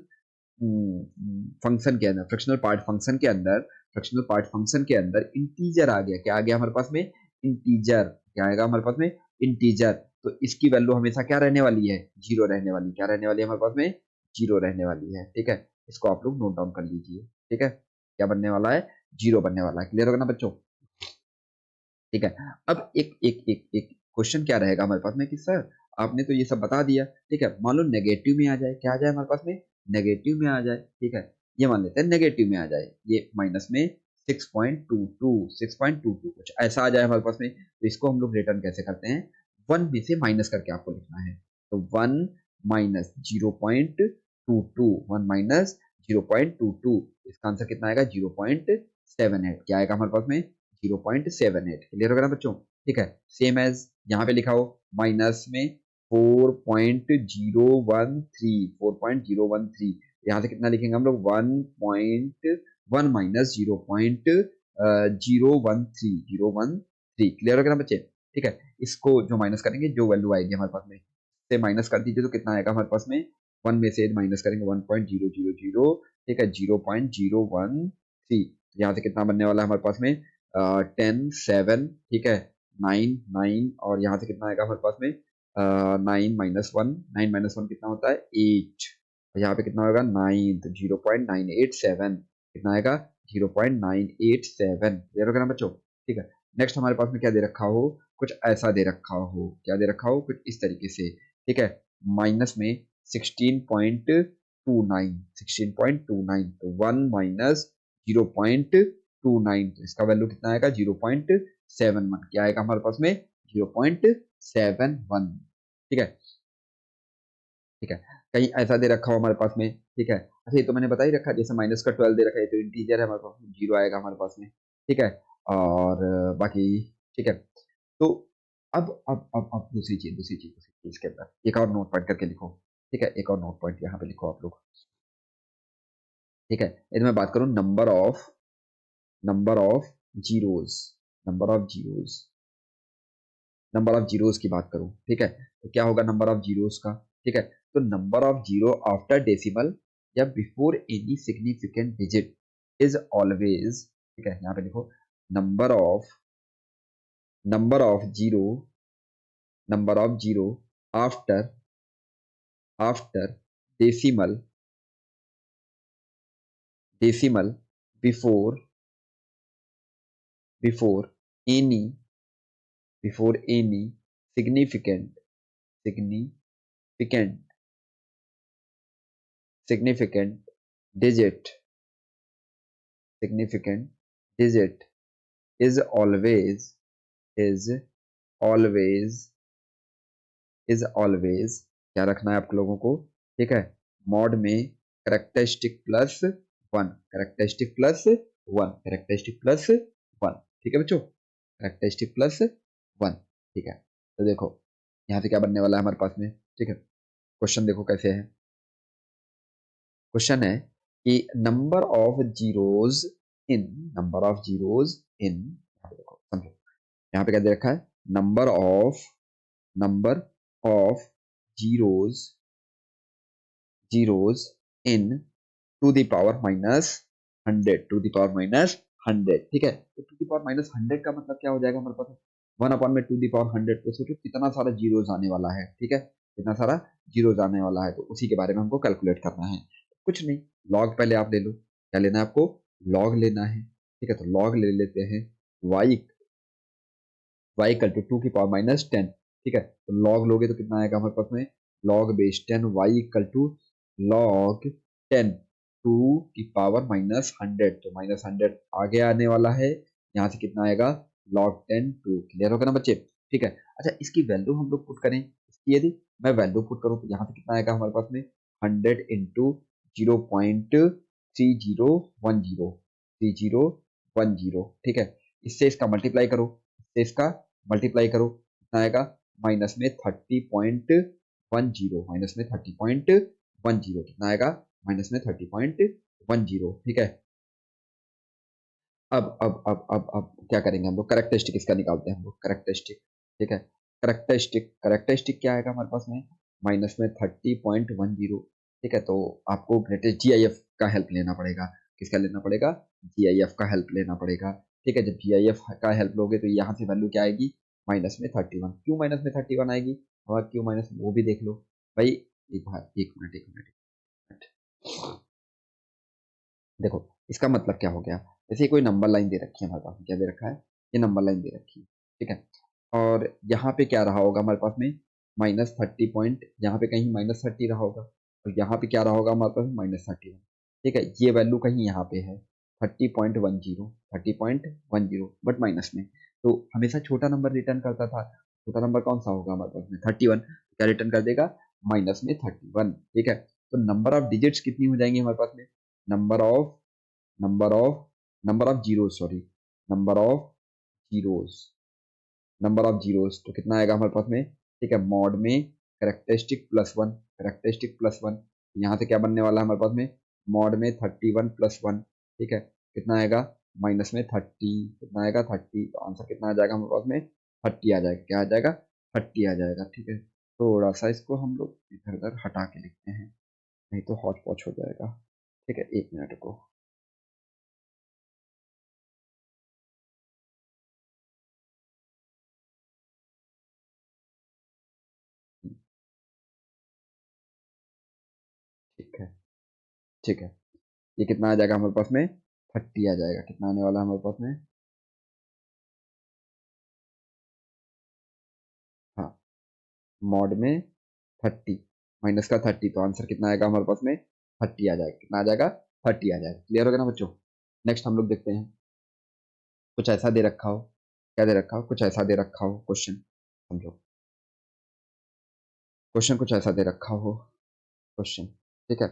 S1: फंक्शन के अंदर, फ्रैक्शनल पार्ट फंक्शन के अंदर, फ्रैक्शनल पार्ट फंक्शन के अंदर इंटीजर आ गया, क्या आ गया हमारे पास में, इंटीजर। क्या आएगा हमारे पास में, इंटीजर। तो इसकी वैल्यू हमेशा क्या रहने वाली है, 0 रहने वाली। क्या रहने वाली है हमारे पास में, 0 रहने वाली है, ठीक है। इसको आप लोग नोट डाउन कर लीजिए, ठीक है। क्या बनने वाला है, 0 बनने वाला है। क्लियर होगा ना बच्चों? ठीक है। अब एक एक एक एक क्वेश्चन क्या रहेगा हमारे पास में, कि सर आपने तो ये सब बता दिया, ठीक है, मान लो नेगेटिव में आ जाए, क्या आ जाए हमारे पास में, नेगेटिव में आ जाए, ठीक है। ये मान लेते हैं नेगेटिव में आ जाए, ये माइनस में 6.22, 6.22 कुछ ऐसा आ जाए हमारे पास में, तो इसको हम लोग रिटर्न कैसे करते हैं, 1 में से माइनस करके आपको लिखना है। तो 1 माइनस 0.22, 1 माइनस 0.22, इसका आंसर कितना आएगा, 0.78। क्या आएगा हमारे पास में, 0.78। क्लियर होगा ना बच्चों? ठीक है। सेम एज यहाँ पे लिखा हो माइनस में 4.013, 4.013, यहाँ से कितना लिखेंगे हम लोग, 1.1 माइनस 0.013, 013। क्लियर होगा ना बच्चे? ठीक है। इसको जो माइनस करेंगे, जो वैल्यू आएगी हमारे पास में, से माइनस कर दीजिए, तो कितना आएगा हमारे पास में, 1 में से माइनस करेंगे 1.000, ठीक है, 0.013। यहाँ से कितना बनने वाला है हमारे पास में, 10, 7, ठीक है, 9, 9, और यहाँ से कितना आएगा हमारे पास में, 9 - 1, 9 - 1 कितना होता है, 8। यहाँ पे कितना होगा, 9, तो 0.987, कितना आएगा, 0.987। क्लियर होगा ना बच्चों? ठीक है। नेक्स्ट हमारे पास में क्या दे रखा हो, कुछ ऐसा दे रखा हो, क्या दे रखा हो, कुछ इस तरीके से, ठीक है, माइनस में 16.29, 16.29, तो 1 माइनस 0.29, तो इसका वैल्यू कितना आएगा, 0.71। क्या आएगा हमारे पास में, 0.71। ठीक है, ठीक है। कहीं ऐसा दे रखा हो हमारे पास में, ठीक है। अच्छा, ये तो मैंने बता ही रखा, जैसे माइनस का 12 दे रखा है, तो इंटीजर है हमारे पास में, 0 आएगा हमारे पास में, ठीक है। और बाकी, ठीक है। तो अब दूसरी चीज इसके अंदर एक और नोट पॉइंट करके लिखो, ठीक है, एक और नोट पॉइंट यहाँ पे लिखो आप लोग, ठीक है। यदि मैं बात करूं number of zeros, number of zeros, number of zeros की बात करूं, ठीक है, तो क्या होगा नंबर ऑफ जीरोस का, ठीक है। तो number of zero after decimal या before any significant digit is always, ठीक है, यहाँ पे लिखो, number of zero, number of zero after after decimal, decimal before before any significant significant significant digit, significant digit is is always always क्या रखना है आप लोगों को, ठीक है, मॉड में characteristic plus 1, characteristic plus 1, characteristic plus 1, ठीक है बच्चों, करेक्टरिस्टिक प्लस 1, ठीक है। तो देखो यहाँ से क्या बनने वाला है हमारे पास में, ठीक है। क्वेश्चन देखो कैसे है, क्वेश्चन है कि number of zeros in, number of zeros in समझो, यहाँ पे क्या दे रखा है, number of zeros zeros in two the power minus 100, two the power minus 100, ठीक है। तो टू द पावर माइनस 100 का मतलब क्या हो जाएगा हमारे पास, 1 में टू द पावर 100, तो सोचो कितना सारा जीरोज आने वाला है, ठीक है, कितना सारा जीरोज आने वाला है, तो उसी के बारे में हमको कैलकुलेट करना है। कुछ नहीं, लॉग पहले आप ले लो, क्या लेना है आपको, लॉग लेना है, ठीक है। तो लॉग ले लेते हैं, y इक्वल टू 2 की पावर माइनस 10, ठीक है। तो लॉग लोगे तो कितना आएगा हमारे पास में, log base 10, y equal to log 10 2 की पावर माइनस 100, तो -100 आगे आने वाला है, यहाँ से कितना आएगा, लॉग 10 2। क्लियर होगा ना बच्चे, ठीक है। अच्छा, इसकी वैल्यू हम लोग पुट करें, इसकी यदि मैं वैल्यू पुट करूँ तो यहाँ से कितना आएगा हमारे पास में, 100 इंटू 0.3010 ठीक है। इससे इसका मल्टीप्लाई करो, इससे इसका मल्टीप्लाई करो, कितना आएगा, -30.10 कितना आएगा, -30.10, ठीक है। अब क्या करेंगे हम लोग, करेक्टरिस्टिक इसका निकालते हैं हम लोग, करेक्टरिस्टिक, ठीक है। करेक्टरिस्टिक क्या आएगा हमारे पास में, -30.10, ठीक है। तो आपको ग्रेटेस्ट जीआईएफ का हेल्प लेना पड़ेगा, किसका लेना पड़ेगा, जीआईएफ का हेल्प लेना पड़ेगा, ठीक है। जब जीआईएफ का हेल्प लोगे तो यहाँ से वैल्यू क्या आएगी, -31। क्यों -31 आएगी, और क्यों माइनस, वो भी देख लो भाई। एक मिनट, देखो इसका मतलब क्या हो गया, जैसे कोई नंबर लाइन दे रखी है हमारे पास, क्या दे रखा है, ये नंबर लाइन दे रखी है, ठीक है। और यहाँ पे क्या रहा होगा हमारे पास में, -30 पॉइंट, यहाँ पे कहीं -30 रहा होगा, और यहाँ पे क्या रहा होगा हमारे पास, -31, ठीक है। ये वैल्यू कहीं यहाँ पे है 30.10, बट माइनस में, तो हमेशा छोटा नंबर रिटर्न करता था। छोटा नंबर कौन सा होगा हमारे पास में, 31, क्या रिटर्न कर देगा, -31, ठीक है। तो नंबर ऑफ डिजिट्स कितनी हो जाएंगी हमारे पास में, number of number of number of zeros, sorry, number of zeros number of zeros, तो कितना आएगा हमारे पास में, ठीक है, मॉड में करेक्टरिस्टिक प्लस वन, यहाँ से क्या बनने वाला है हमारे पास में, मॉड में 31+1, ठीक है। कितना आएगा, माइनस में 30, कितना आएगा 30, तो आंसर कितना आ जाएगा हमारे पास में, 30 आ जाएगा, क्या आ जाएगा, 30 आ जाएगा, ठीक है। थोड़ा सा इसको हम लोग इधर उधर हटा के लिखते हैं, नहीं तो हौच पौच हो जाएगा, ठीक है। 1 मिनट को, ठीक है, ठीक है। ये कितना आ जाएगा हमारे पास में, 30 आ जाएगा, कितना आने वाला है हमारे पास में, हाँ, मॉड में 30 माइनस का 30, तो आंसर कितना आएगा हमारे पास में, 30 आ जाएगा, कितना आ जाएगा, 30 आ जाएगा। क्लियर हो गया ना बच्चों। नेक्स्ट हम लोग देखते हैं, कुछ ऐसा दे रखा हो, क्या दे रखा हो, कुछ ऐसा दे रखा हो क्वेश्चन, समझो, क्वेश्चन कुछ ऐसा दे रखा हो, क्वेश्चन, ठीक है।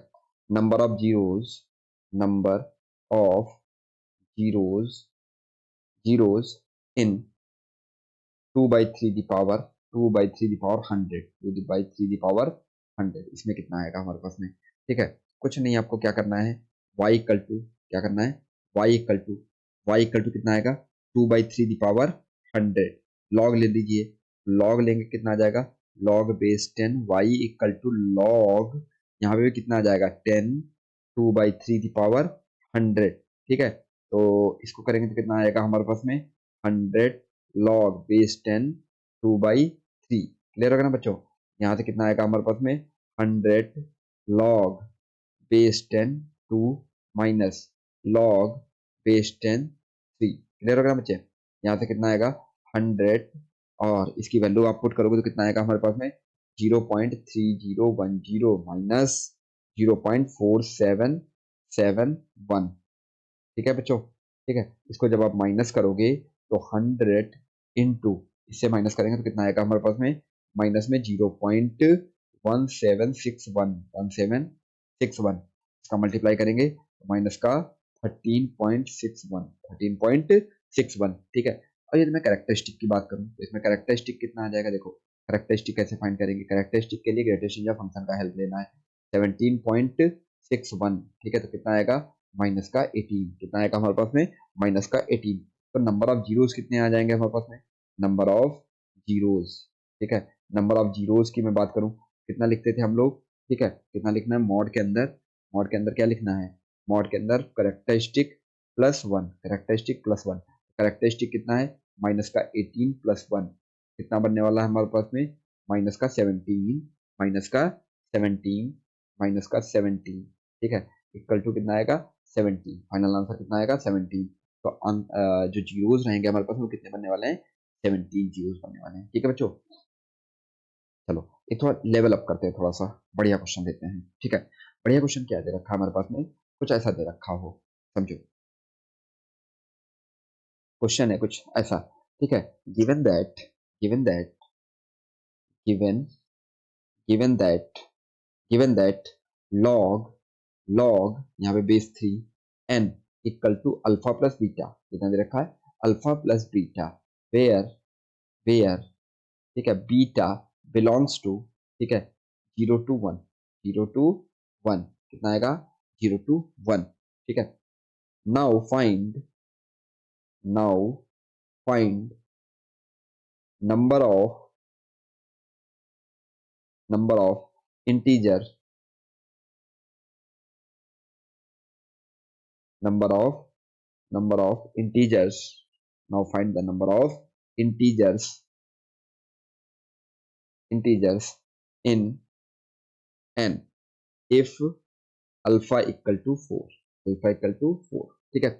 S1: Number of zeros number of zeros zeros इन 2/3 2/3 इसमें कितना आएगा हमारे पास में, ठीक है। कुछ नहीं, आपको क्या करना है, y इक्वल टू, क्या करना है, y इक्वल टू कितना आएगा, 2/3 लॉग ले लीजिए, लॉग लेंगे कितना आ जाएगा, log base 10, y equal to log, यहाँ पे भी कितना आ जाएगा 10 2/3 ठीक है। तो इसको करेंगे तो कितना आएगा हमारे पास में, 100 लॉग बेस 10 2/3। क्लियर होगा ना बच्चों, यहाँ से कितना आएगा हमारे पास में, 100 log base 10 2 minus log base 10 3। Clear होगा ना बच्चे, यहाँ से कितना आएगा 100, और इसकी वैल्यू आप पुट करोगे तो कितना आएगा हमारे पास में, 0.3010 माइनस 0.4771, ठीक है बच्चों, ठीक है। इसको जब आप माइनस करोगे तो 100 इंटू, इससे माइनस करेंगे तो कितना आएगा हमारे पास में, माइनस में 0.1761 इसका मल्टीप्लाई करेंगे तो माइनस का 13.61, ठीक है। और यदि मैं कैरेक्टरिस्टिक की बात करूं तो इसमें कैरेक्टरिस्टिक कितना आ जाएगा, देखो कैरेक्टरिस्टिक कैसे फाइंड करेंगे, कैरेक्टरिस्टिक के लिए ग्रेटेस्ट इंडिया फंक्शन का हेल्प लेना है, 17.61, ठीक है। तो कितना आएगा, माइनस का 18, कितना आएगा हमारे पास में, -18। तो नंबर ऑफ जीरोस कितने आ जाएंगे हमारे पास में, नंबर ऑफ जीरोस, ठीक है। नंबर ऑफ जीरोस की मैं बात करूं, कितना लिखते थे हम लोग, ठीक है, कितना लिखना है मॉड के अंदर, मॉड के अंदर क्या लिखना है, मॉड के अंदर characteristic plus one, characteristic plus one, characteristic कितना है, माइनस का 18 प्लस वन, कितना बनने वाला है हमारे पास में, माइनस का 17, माइनस का 17, माइनस का 17, ठीक है, इक्वल टू कितना आएगा 17, फाइनल आंसर कितना आएगा 17। तो जो जीरोस रहेंगे हमारे पास वो कितने बनने वाले हैं, 17 जीरोस बनने वाले हैं, ठीक है बच्चों। चलो एक थोड़ा लेवल अप करते हैं, थोड़ा सा बढ़िया क्वेश्चन देते हैं, ठीक है। बढ़िया क्वेश्चन क्या दे रखा है हमारे पास में, कुछ ऐसा दे रखा हो, समझो क्वेश्चन है कुछ ऐसा, ठीक है। Given that, given that, given given that, given that log, log यहाँ पे base 3 n equal to alpha plus beta, कितना दे रखा है, alpha plus beta, where, where, ठीक है, बीटा बिलोंग्स टू, ठीक है, 0 टू 1, 0 टू 1, कितना आएगा 0 टू 1, ठीक है। Now find, now find number of, number of integer, number of, number of integers, now find the number of integers, integers in n if alpha equal to 4, alpha equal to 4, ठीक है।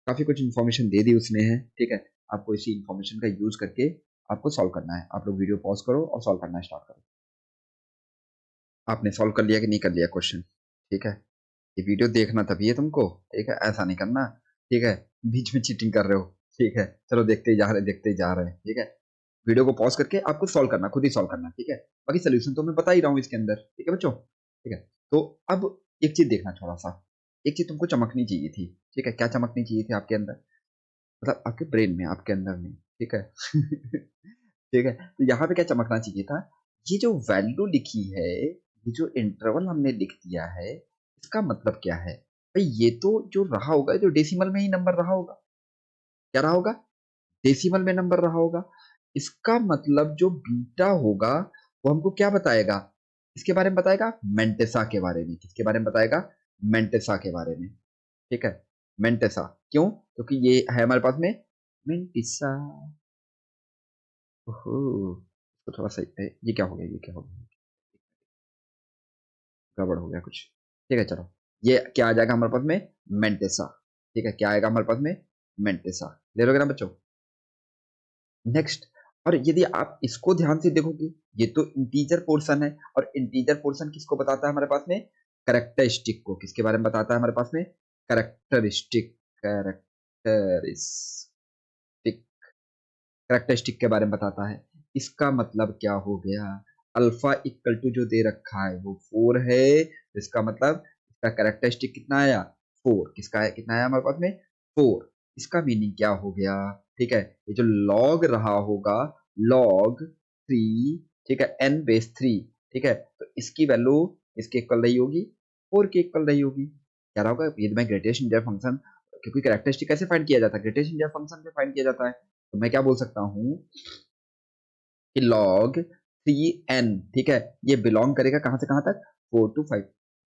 S1: काफी कुछ information दे दी उसने है, ठीक है। आपको इसी इन्फॉर्मेशन का यूज करके आपको सॉल्व करना है, आप लोग वीडियो पॉज करो और सॉल्व करना स्टार्ट करो। आपने सॉल्व कर लिया कि नहीं कर लिया क्वेश्चन, ठीक है। ये वीडियो देखना तभी है तुमको, ठीक है, ऐसा नहीं करना, ठीक है, बीच में चीटिंग कर रहे हो, ठीक है। चलो देखते ही जा रहे हैं, देखते ही जा रहे हैं, ठीक है। वीडियो को पॉज करके आपको सॉल्व करना, खुद ही सॉल्व करना, ठीक है। बाकी सोल्यूशन तो मैं बता ही रहा हूँ इसके अंदर, ठीक है बच्चों, ठीक है। तो अब एक चीज देखना थोड़ा सा, एक चीज तुमको चमकनी चाहिए थी, ठीक है, क्या चमकनी चाहिए थी आपके अंदर, मतलब आपके ब्रेन में, आपके अंदर नहीं, ठीक है। ठीक है, तो यहाँ पे क्या चमकना चाहिए था, ये जो वैल्यू लिखी है, ये जो इंटरवल हमने लिख दिया है, इसका मतलब क्या है भाई, ये तो जो रहा होगा जो डेसिमल में ही नंबर रहा होगा, क्या रहा होगा, डेसिमल में नंबर रहा होगा। इसका मतलब जो बीटा होगा वो हमको क्या बताएगा, इसके बारे में बताएगा, मेंटेसा के बारे में, किसके बारे में बताएगा, मेंटेसा के बारे में, ठीक है। मेंटेसा क्यों, क्योंकि ये है हमारे पास में मेंटिसा, ओहो, तो थोड़ा सा ये क्या हो गया, ये क्या हो गया, गड़बड़ हो गया कुछ, ठीक है। चलो ये क्या आ जाएगा हमारे पास में, मेंटेसा, ठीक है, क्या आएगा हमारे पास में, मेंटेसा, ले लोगे ना बच्चों। नेक्स्ट, और यदि आप इसको ध्यान से देखोगे, ये तो इंटीजर पोर्शन है, और इंटीजर पोर्शन किसको बताता है हमारे पास में, करेक्टरिस्टिक को, किसके बारे में बताता है हमारे पास में, करेक्टरिस्टिक, करेक्टरिस्टिक, करेक्टरिस्टिक के बारे में बताता है। इसका मतलब क्या हो गया, अल्फा इक्वल टू जो दे रखा है वो 4 है, तो इसका मतलब इसका करेक्टरिस्टिक कितना आया, 4, किसका है, कितना आया हमारे पास में 4, इसका मीनिंग क्या हो गया, ठीक है। ये जो लॉग रहा होगा, लॉग 3, ठीक है, n बेस 3, ठीक है, तो इसकी वैल्यू इसके इक्वल रही होगी, 4 के इक्वल रही होगी, क्या रहा होगा, ये मैं ग्रेटेस्ट इंटीजर फंक्शन, क्योंकि करेक्टरिस्टिक कैसे फाइंड किया जाता है, ग्रेटेस्ट इंटीजर फंक्शन से फाइंड किया जाता है, तो मैं क्या बोल सकता हूँ कि log 3n, ठीक है, ये बिलोंग करेगा कहां से कहां तक, 4 टू 5,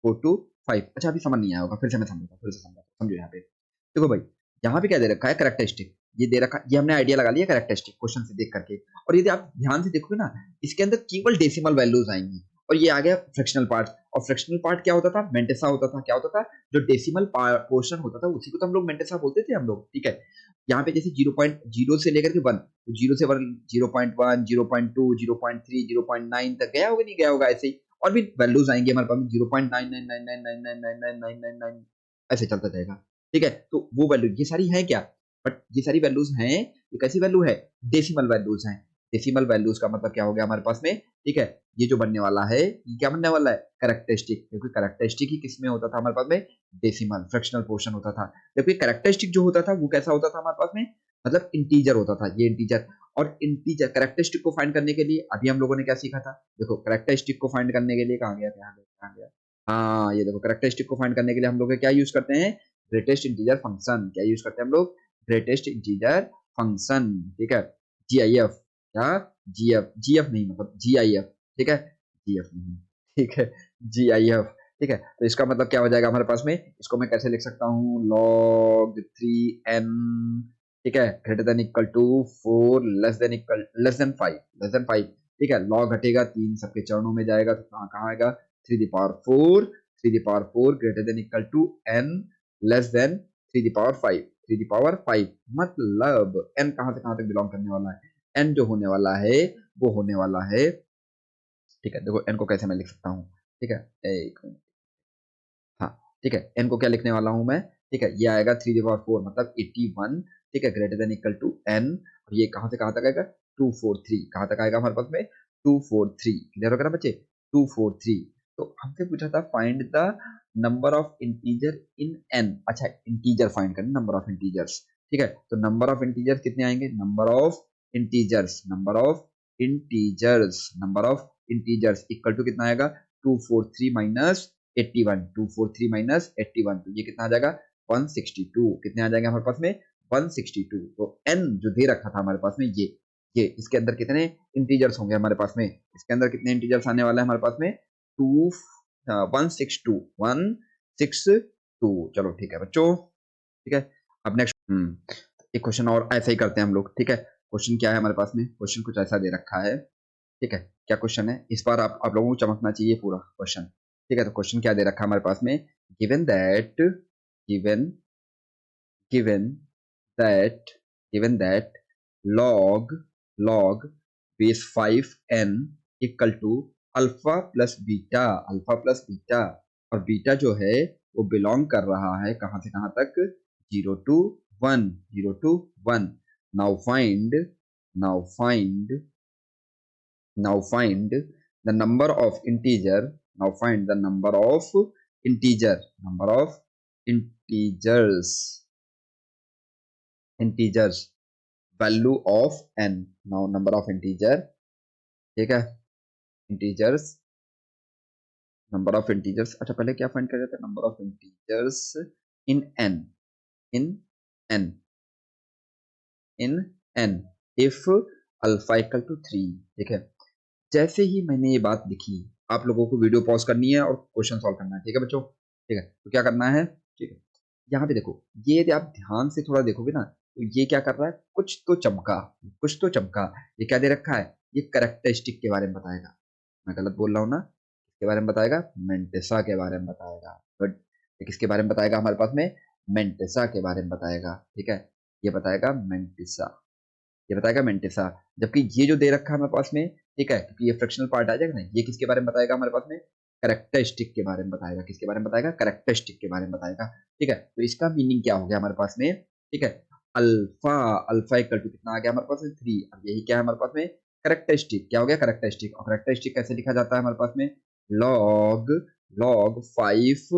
S1: 4 टू 5। अच्छा अभी समझ नहीं आया होगा, फिर से मैं समझूंगा, फिर से समझो यहाँ पे, देखो भाई, यहाँ पे क्या दे रखा है, करेक्टरिस्टिक, ये दे रखा, ये हमने आइडिया लगा लिया करेक्टरिस्टिक क्वेश्चन से देख करके, और यदि आप ध्यान से देखोगे ना, इसके अंदर केवल डेसिमल वैल्यूज आएंगी, और ये आ गया फ्रैक्शनल पार्ट, और फ्रैक्शनल पार्ट क्या होता था, मेंटेसा होता था, क्या होता था, जो डेसिमल पोर्शन होता था उसी को तो हम लोग मेंटेसा बोलते थे हम लोग, ठीक है। यहाँ पे जैसे 0.0 से लेकर के 1, तो 0 से 1, 0.1, 0.2, 0.3, 0.9 तक गया होगा, नहीं गया होगा, ऐसे ही और भी वैल्यूज आएंगे हमारे पास में, 0.9999999999 ऐसे चलता जाएगा, ठीक है। तो वो वैल्यू ये सारी है क्या, बट ये सारी वैल्यूज हैं, ये कैसी वैल्यू है, डेसिमल वैल्यूज हैं। डेसिमल वैल्यूज का मतलब क्या हो गया हमारे पास में, ठीक है, ये जो बनने वाला है, ये क्या बनने वाला है, करेक्टरिस्टिक, क्योंकि करेक्टरिस्टिक ही किसमें होता था हमारे पास में, डेसिमल फ्रैक्शनल पोर्शन होता था, जबकि करेक्टरिस्टिक जो होता था वो कैसा होता था हमारे पास में, मतलब इंटीजर होता था, ये इंटीजर। और इंटीजर करेक्टरिस्टिक को फाइंड करने के लिए अभी हम लोगों ने क्या सीखा था, देखो करेक्टरिस्टिक को फाइंड करने के लिए कहाँ गया, कहाँ गया, हाँ ये देखो, करेक्टरिस्टिक को फाइंड करने के लिए हम लोग क्या यूज करते हैं, ग्रेटेस्ट इंटीजर फंक्शन, क्या यूज करते हैं हम लोग, ग्रेटेस्ट इंटीजर फंक्शन, ठीक है, GIF, क्या, GF नहीं, मतलब GIF, ठीक है, GF नहीं, ठीक है, GIF, ठीक है। तो इसका मतलब क्या हो जाएगा हमारे पास में, इसको मैं कैसे लिख सकता हूँ, log 3n, ठीक है, greater than equal to 4 less than 5, ठीक है। log हटेगा, 3 सबके चरणों में जाएगा, तो कहाँ कहाँ आएगा, 3 the power 4 greater than equal to n less than 3 the power 5, 3 the power 5, मतलब n कहाँ से कहाँ तक बिलोंग करने वाला है, n जो होने वाला है वो होने वाला है, ठीक है। देखो n को कैसे मैं लिख सकता हूँ, ठीक है, एक मिनट, हाँ, ठीक है, n को क्या लिखने वाला हूँ मैं, ठीक है, ये आएगा 3 the power 4 मतलब 81, ठीक है, greater than equal to n, और ये कहाँ से कहाँ तक आएगा, 243, कहाँ तक आएगा हमारे पास में, 243, क्लियर हो गया ना बच्चे, 243। तो हमसे पूछा था find the number of integer in n, अच्छा इंटीजर फाइंड करना, नंबर ऑफ इंटीजर्स, ठीक है। तो नंबर ऑफ इंटीजर्स कितने आएंगे, number of integers equal to कितना आएगा, 243 माइनस 81, 243 माइनस 81, तो ये कितना आ जाएगा, 162, कितने आ जाएंगे हमारे पास में, 162। तो n जो दे रखा था हमारे पास में, ये इसके अंदर कितने इंटीजर्स होंगे हमारे पास में, इसके अंदर कितने इंटीजर्स आने वाले हैं हमारे पास में, 2 162, चलो ठीक है बच्चों, ठीक है। अब नेक्स्ट एक क्वेश्चन और ऐसा ही करते हैं हम लोग, ठीक है। क्वेश्चन क्या है हमारे पास में, क्वेश्चन कुछ ऐसा दे रखा है, ठीक है। क्या क्वेश्चन है, इस बार आप लोगों को चमकना चाहिए पूरा क्वेश्चन, ठीक है। तो क्वेश्चन क्या दे रखा है हमारे पास में, given that given given that given that log log base 5n equal to alpha plus beta, और बीटा जो है वो बिलोंग कर रहा है कहाँ से कहाँ तक, 0 to 1, now find now find now find the number of integer now find the number of integers value of n, now number of integer, ठीक है, integers, number of integers, अच्छा पहले क्या फाइंड कर रहे थे, number of integers in n in n in n if alpha equal to 3, ठीक है। जैसे ही मैंने ये बात लिखी, आप लोगों को वीडियो पॉज करनी है और क्वेश्चन सॉल्व करना है, ठीक है बच्चों, ठीक है। तो क्या करना है, ठीक है, यहाँ पे देखो, ये यदि आप ध्यान से थोड़ा देखोगे ना, तो ये क्या कर रहा है, कुछ तो चमका, ये क्या दे रखा है, ये करेक्टरिस्टिक के बारे में बताएगा, मैं गलत बोल रहा हूँ ना, किसके बारे में बताएगा, मेंटेसा के बारे में बताएगा, बट किसके बारे में बताएगा हमारे पास में, मेंटेसा के बारे में बताएगा, ठीक है, ये बताएगा मेंटेसा, ये बताएगा मेंटेसा। जबकि ये जो दे रखा है हमारे पास में, ठीक है, क्योंकि ये फ्रैक्शनल पार्ट आ जाएगा ना, ये किसके बारे में बताएगा हमारे पास में, करेक्टरिस्टिक के बारे में बताएगा, किसके बारे में बताएगा, करेक्टरिस्टिक के बारे में बताएगा, ठीक है। तो इसका मीनिंग क्या हो गया हमारे पास में, ठीक है, अल्फा अल्फा इक्वल टू कितना आ गया हमारे पास में, 3, अब यही क्या है हमारे पास में, करेक्टरिस्टिक, क्या हो गया करेक्टरिस्टिक, और करेक्टरिस्टिक कैसे लिखा जाता है हमारे पास में, log log 5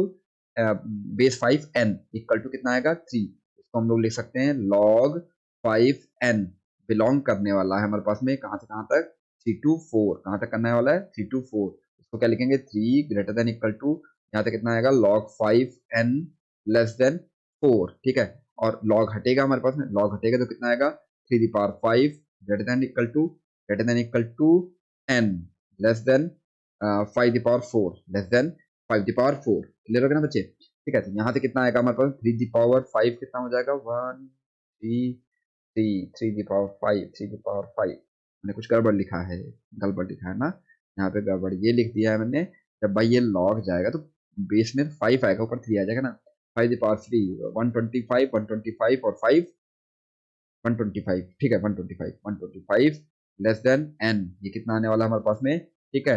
S1: base 5n equal to कितना आएगा, 3, इसको हम लोग लिख सकते हैं log 5n बिलोंग करने वाला है हमारे पास में कहाँ से कहाँ तक, 3 to 4, कहाँ तक करने वाला है, 3 to 4, इसको क्या लिखेंगे, 3 ग्रेटर देन इक्वल टू, यहाँ तक कितना आएगा, log 5n लेस देन 4, ठीक है। और log हटेगा हमारे पास में, log हटेगा तो कितना आएगा, 3 the power 5 greater than equal to n less than 5 the power 4 less than 5 the power 4, clear हो गया ना बच्चे, ठीक है। तो यहाँ से कितना आएगा हमारे पास, 3 the power 5 कितना हो जाएगा, 3 the power 5 मैंने कुछ गड़बड़ लिखा है ना, यहाँ पे गड़बड़ ये लिख दिया है मैंने, जब भाई ये लॉग जाएगा तो बेस में 5 आएगा, ऊपर 3 आ जाएगा ना, 5 the power 3, 125 125 और 5 125, ठीक है, 125 लेस देन n, ये कितना आने वाला है हमारे पास में, ठीक है,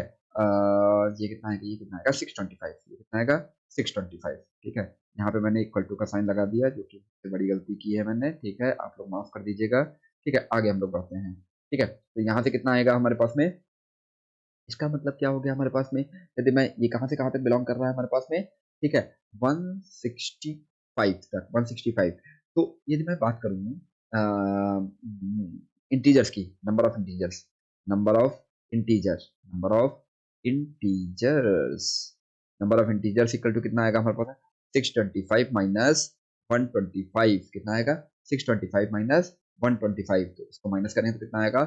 S1: ये कितना आएगा 625, ये कितना आएगा 625, ठीक है। यहाँ पे मैंने इक्वल टू का साइन लगा दिया, जो कि सबसे बड़ी गलती की है मैंने, ठीक है, आप लोग माफ कर दीजिएगा, ठीक है। आगे हम लोग बढ़ते हैं, ठीक है। तो यहाँ से कितना आएगा हमारे पास में, इसका मतलब क्या हो गया हमारे पास में, यदि मैं ये कहाँ से कहाँ तक बिलोंग कर रहा है हमारे पास में, ठीक है, 165 तक, 165। तो यदि मैं बात करूँ इंटीजर्स की, number of integers number of integers equal to कितना आएगा हमारे पास, 625 माइनस 125 कितना आएगा, 625 माइनस 125, तो इसको माइनस करें तो कितना आएगा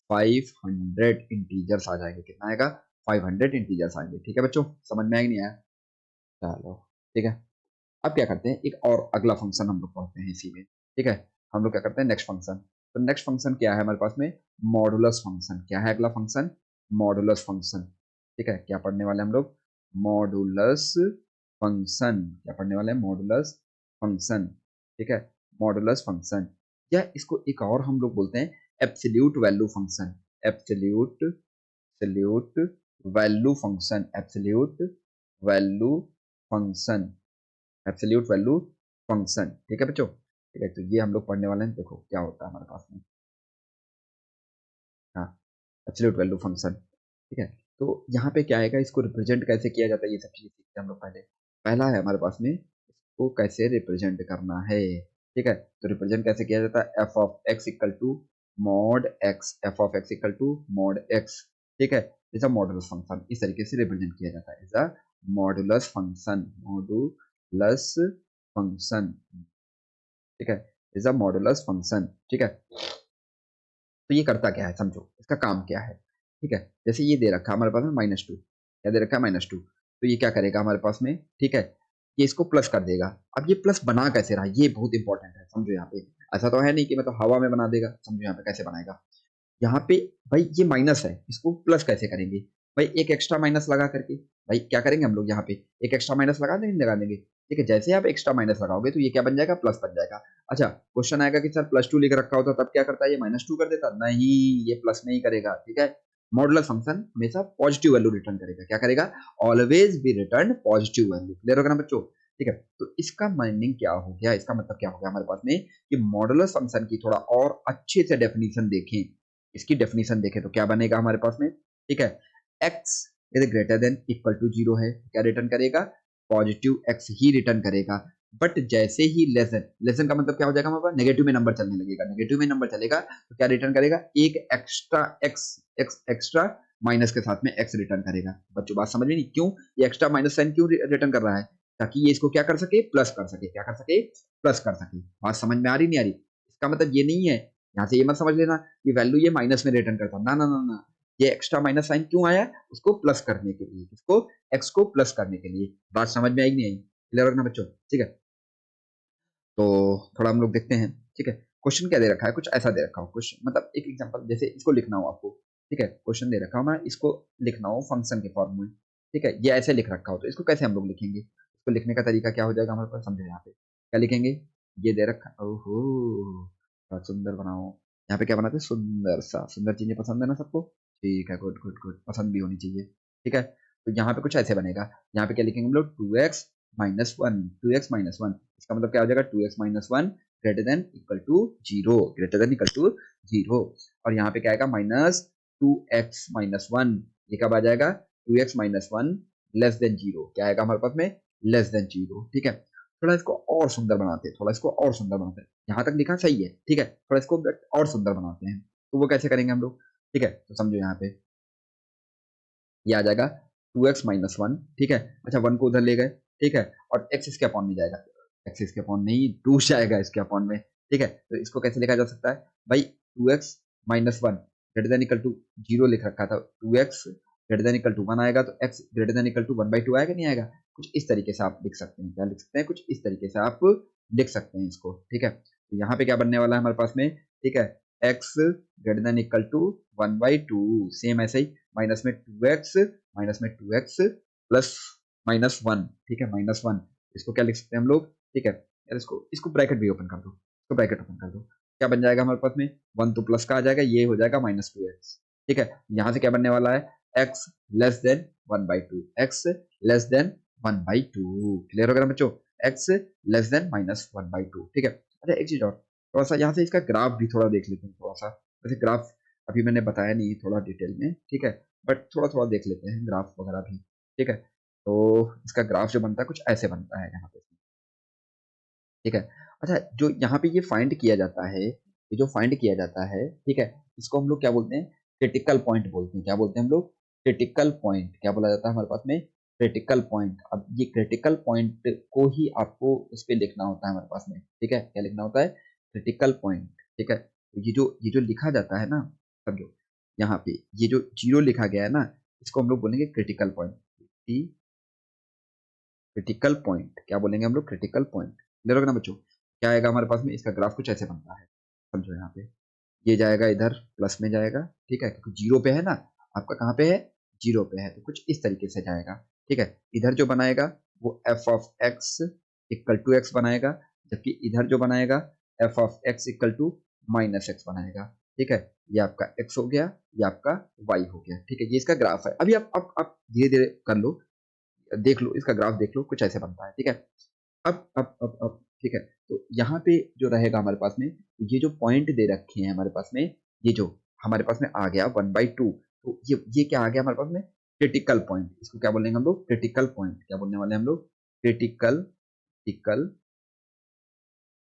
S1: 500 इंटीजर्स आ जाएंगे। कितना आएगा 500 इंटीजर्स आएंगे। ठीक है बच्चों, समझ में आया कि नहीं आया? चलो ठीक है, अब क्या करते हैं, एक और अगला फंक्शन हम लोग पढ़ते हैं इसी में। ठीक है, हम लोग क्या करते हैं नेक्स्ट फंक्शन। तो नेक्स्ट फंक्शन क्या है हमारे पास में, मॉडुलस फंक्शन। क्या है अगला फंक्शन, मॉडुलस फंक्शन। ठीक है, क्या पढ़ने वाले हम लोग, मॉडुलस फंक्शन। क्या पढ़ने वाले हैं, मॉडुलस फंक्शन। ठीक है, मॉडुलस फंक्शन, या इसको एक और हम लोग बोलते हैं absolute value function. Absolute absolute value function, absolute value function, absolute value function. ठीक है बच्चों, ठीक है, तो ये हम लोग पढ़ने वाले हैं। देखो क्या होता है हमारे पास में, हाँ, एब्सोल्यूट वैल्यू फंक्शन। ठीक है, तो यहाँ पे क्या आएगा, इसको रिप्रेजेंट कैसे किया जाता है, ये सब चीजें सीखते हैं हम लोग पहले। पहला है हमारे पास में, इसको कैसे रिप्रेजेंट करना है। ठीक है, तो रिप्रेजेंट कैसे किया जाता है, f of x equal to mod x, f of x equal to mod x. ठीक है, इज अ मॉडुलस फंक्शन, इस तरीके से रिप्रेजेंट किया जाता है, is a modulus function, modulus function. ठीक है, इज अ मॉडुलस फंक्शन। ठीक है, तो ये करता क्या है समझो, इसका काम क्या है। ठीक है, जैसे ये दे रखा है हमारे पास में -2, क्या दे रखा है -2, तो ये क्या करेगा हमारे पास में, ठीक है, ये इसको प्लस कर देगा। अब ये प्लस बना कैसे रहा, ये बहुत इंपॉर्टेंट है, समझो यहाँ पे। ऐसा तो है नहीं कि मतलब हवा में बना देगा, समझो यहाँ पे कैसे बनाएगा। यहाँ पे भाई ये माइनस है, इसको प्लस कैसे करेंगे, भाई एक एक्स्ट्रा माइनस लगा करके। भाई क्या करेंगे हम लोग, यहाँ पे एक एक्स्ट्रा माइनस लगा देंगे। ठीक है, जैसे आप एक्स्ट्रा माइनस लगाओगे तो ये क्या बन जाएगा, प्लस बन जाएगा। अच्छा, क्वेश्चन आएगा कि सर +2 लिख रखा होता तब क्या करता है, ये -2 कर देता, नहीं, ये प्लस नहीं करेगा। ठीक है, मॉडुलस फंक्शन हमेशा पॉजिटिव वैल्यू रिटर्न करेगा। क्या करेगा, always be return positive value. Clear होगा ना बच्चों? ठीक है, तो इसका मीनिंग क्या हो गया, इसका मतलब क्या हो गया हमारे पास में, कि मॉडुलस फंक्शन की थोड़ा और अच्छे से डेफिनेशन देखें। इसकी डेफिनेशन देखें तो क्या बनेगा हमारे पास में, ठीक है, x is greater than equal to 0 है, क्या रिटर्न करेगा, पॉजिटिव x ही रिटर्न करेगा। बट जैसे ही लेसन का मतलब क्या हो जाएगा हमारे पास, नेगेटिव में नंबर चलने लगेगा, नेगेटिव में नंबर चलेगा तो क्या रिटर्न करेगा, एक एक्स्ट्रा x एक्स्ट्रा माइनस के साथ में x रिटर्न करेगा। बच्चों बात समझ में नहीं, क्यों ये एक्स्ट्रा माइनस साइन क्यों रिटर्न कर रहा है, ताकि ये इसको क्या कर सके, प्लस कर सके। क्या कर सके, प्लस कर सके। बात समझ में आ रही नहीं आ रही? इसका मतलब ये नहीं है, यहाँ से ये मत समझ लेना ये वैल्यू ये माइनस में रिटर्न करता, ना ना ना ना, ये एक्स्ट्रा माइनस साइन क्यों आया, उसको प्लस करने के लिए, इसको एक्स को प्लस करने के लिए। बात समझ में आई नहीं आई? क्लियर रखना बच्चों। ठीक है, तो थोड़ा हम लोग देखते हैं। ठीक है, क्वेश्चन क्या दे रखा है, कुछ ऐसा दे रखा हो, कुछ मतलब एक एग्जांपल, जैसे इसको लिखना हो आपको। ठीक है, क्वेश्चन दे रखा हो, मैं इसको लिखना हो फंक्शन के फॉर्म में। ठीक है, ये ऐसे लिख रखा हो तो इसको कैसे हम लोग लिखेंगे, इसको लिखने का तरीका क्या हो जाएगा हमारे पास, समझो यहाँ पे क्या लिखेंगे, ये दे रखा, ओहो, थोड़ा सुंदर बनाओ। यहाँ पे क्या बनाते हैं, सुंदर सा, सुंदर चीजें पसंद है ना सबको? ठीक है, गुड गुड गुड, पसंद भी होनी चाहिए। ठीक है, तो यहाँ पे कुछ ऐसे बनेगा, यहाँ पे क्या लिखेंगे हम लोग, 2x-1, 2x-1, इसका मतलब क्या हो जाएगा, 2x-1 greater than equal to 0, greater than equal to 0। और यहाँ पे क्या आएगा, -2x-1, ये कब आ जाएगा, 2x-1 लेस देन 0, क्या आएगा हमारे पास में, लेस देन 0। ठीक है, थोड़ा इसको और सुंदर बनाते हैं, थोड़ा इसको और सुंदर बनाते हैं, यहाँ तक लिखा सही है। ठीक है, थोड़ा इसको और सुंदर बनाते हैं, तो वो कैसे करेंगे हम लोग। ठीक है, तो समझो यहाँ पे ये आ जाएगा 2x-1। ठीक है, अच्छा 1 को उधर ले गए। ठीक है, और x इसके अपॉन में जाएगा, x इसके अपॉन नहीं 2 जाएगा इसके अपॉन में। ठीक है, तो इसको कैसे लिखा जा सकता है भाई, 2x-1 greater than equal to 0 लिख रखा था, 2x greater than equal to 1 आएगा तो x greater than equal to 1/2 आएगा, नहीं आएगा? कुछ इस तरीके से आप लिख सकते हैं, क्या लिख सकते हैं, कुछ इस तरीके से आप लिख सकते हैं इसको। ठीक है, तो यहाँ पे क्या बनने वाला है हमारे पास में, ठीक है, x greater than equal to 1/2, same ऐसे ही माइनस में 2x प्लस -1। ठीक है, -1, इसको क्या लिख सकते हैं हम लोग, ठीक है, यार इसको इसको ब्रैकेट भी ओपन कर दो, इसको ब्रैकेट ओपन कर दो, क्या बन जाएगा हमारे पास में, 1 तो प्लस का आ जाएगा, ये हो जाएगा -2x। ठीक है, यहाँ से क्या बनने वाला है, x less than 1/2, x less than 1/2। Clear हो गया बच्चों, x लेस देन -1/2। ठीक है, अच्छा एक चीज और, थोड़ा सा यहाँ से इसका ग्राफ भी थोड़ा देख लेते हैं, थोड़ा सा वैसे ग्राफ अभी मैंने बताया नहीं थोड़ा डिटेल में। ठीक है, बट थोड़ा थोड़ा देख लेते हैं ग्राफ वगैरह भी। ठीक है, तो इसका ग्राफ जो बनता है कुछ ऐसे बनता है यहाँ पे। ठीक है, अच्छा जो यहाँ पे ये फाइंड किया जाता है, ये जो फाइंड किया जाता है, ठीक है, इसको हम लोग क्या बोलते हैं, क्रिटिकल पॉइंट बोलते हैं। क्या बोलते हैं हम लोग, क्रिटिकल पॉइंट। क्या बोला जाता है हमारे पास में, क्रिटिकल पॉइंट। अब ये क्रिटिकल पॉइंट को ही आपको इस पे लिखना होता है हमारे पास में। ठीक है, क्या लिखना होता है, क्रिटिकल पॉइंट, ठीक है। तो ये जो लिखा जाता है ना, समझो यहाँ पे ये जो जीरो लिखा गया है ना, इसको हम लोग बोलेंगे क्रिटिकल पॉइंट। क्रिटिकल पॉइंट क्या बोलेंगे हम लोग? Critical point. क्लियर होगा ना बच्चों? क्या आएगा हमारे पास में? इसका ग्राफ कुछ ऐसे बनता है, समझो यहाँ पे ये जाएगा इधर प्लस में जाएगा, ठीक है, क्योंकि जीरो पे है ना, आपका कहाँ पे है? जीरो पे है, तो कुछ इस तरीके से जाएगा, ठीक है। इधर जो बनाएगा वो f of x equal to x बनाएगा, जबकि इधर जो बनाएगा f of x equal to minus x बनाएगा, ठीक है। ये आपका एक्स हो गया, ये आपका वाई हो गया, ठीक है। ये इसका ग्राफ है। अभी आप धीरे धीरे कर लो, देख लो इसका ग्राफ, देख लो कुछ ऐसे बनता है, ठीक है। अब ठीक है। तो यहाँ पे जो रहेगा हमारे पास में, ये जो पॉइंट दे रखे हैं हमारे पास में, ये जो हमारे पास में आ गया 1/2, तो ये क्या आ गया हमारे पास में? Critical point. इसको क्या बोलेंगे हम लोग? Critical point. क्या बोलने वाले हैं हम लोग? Critical critical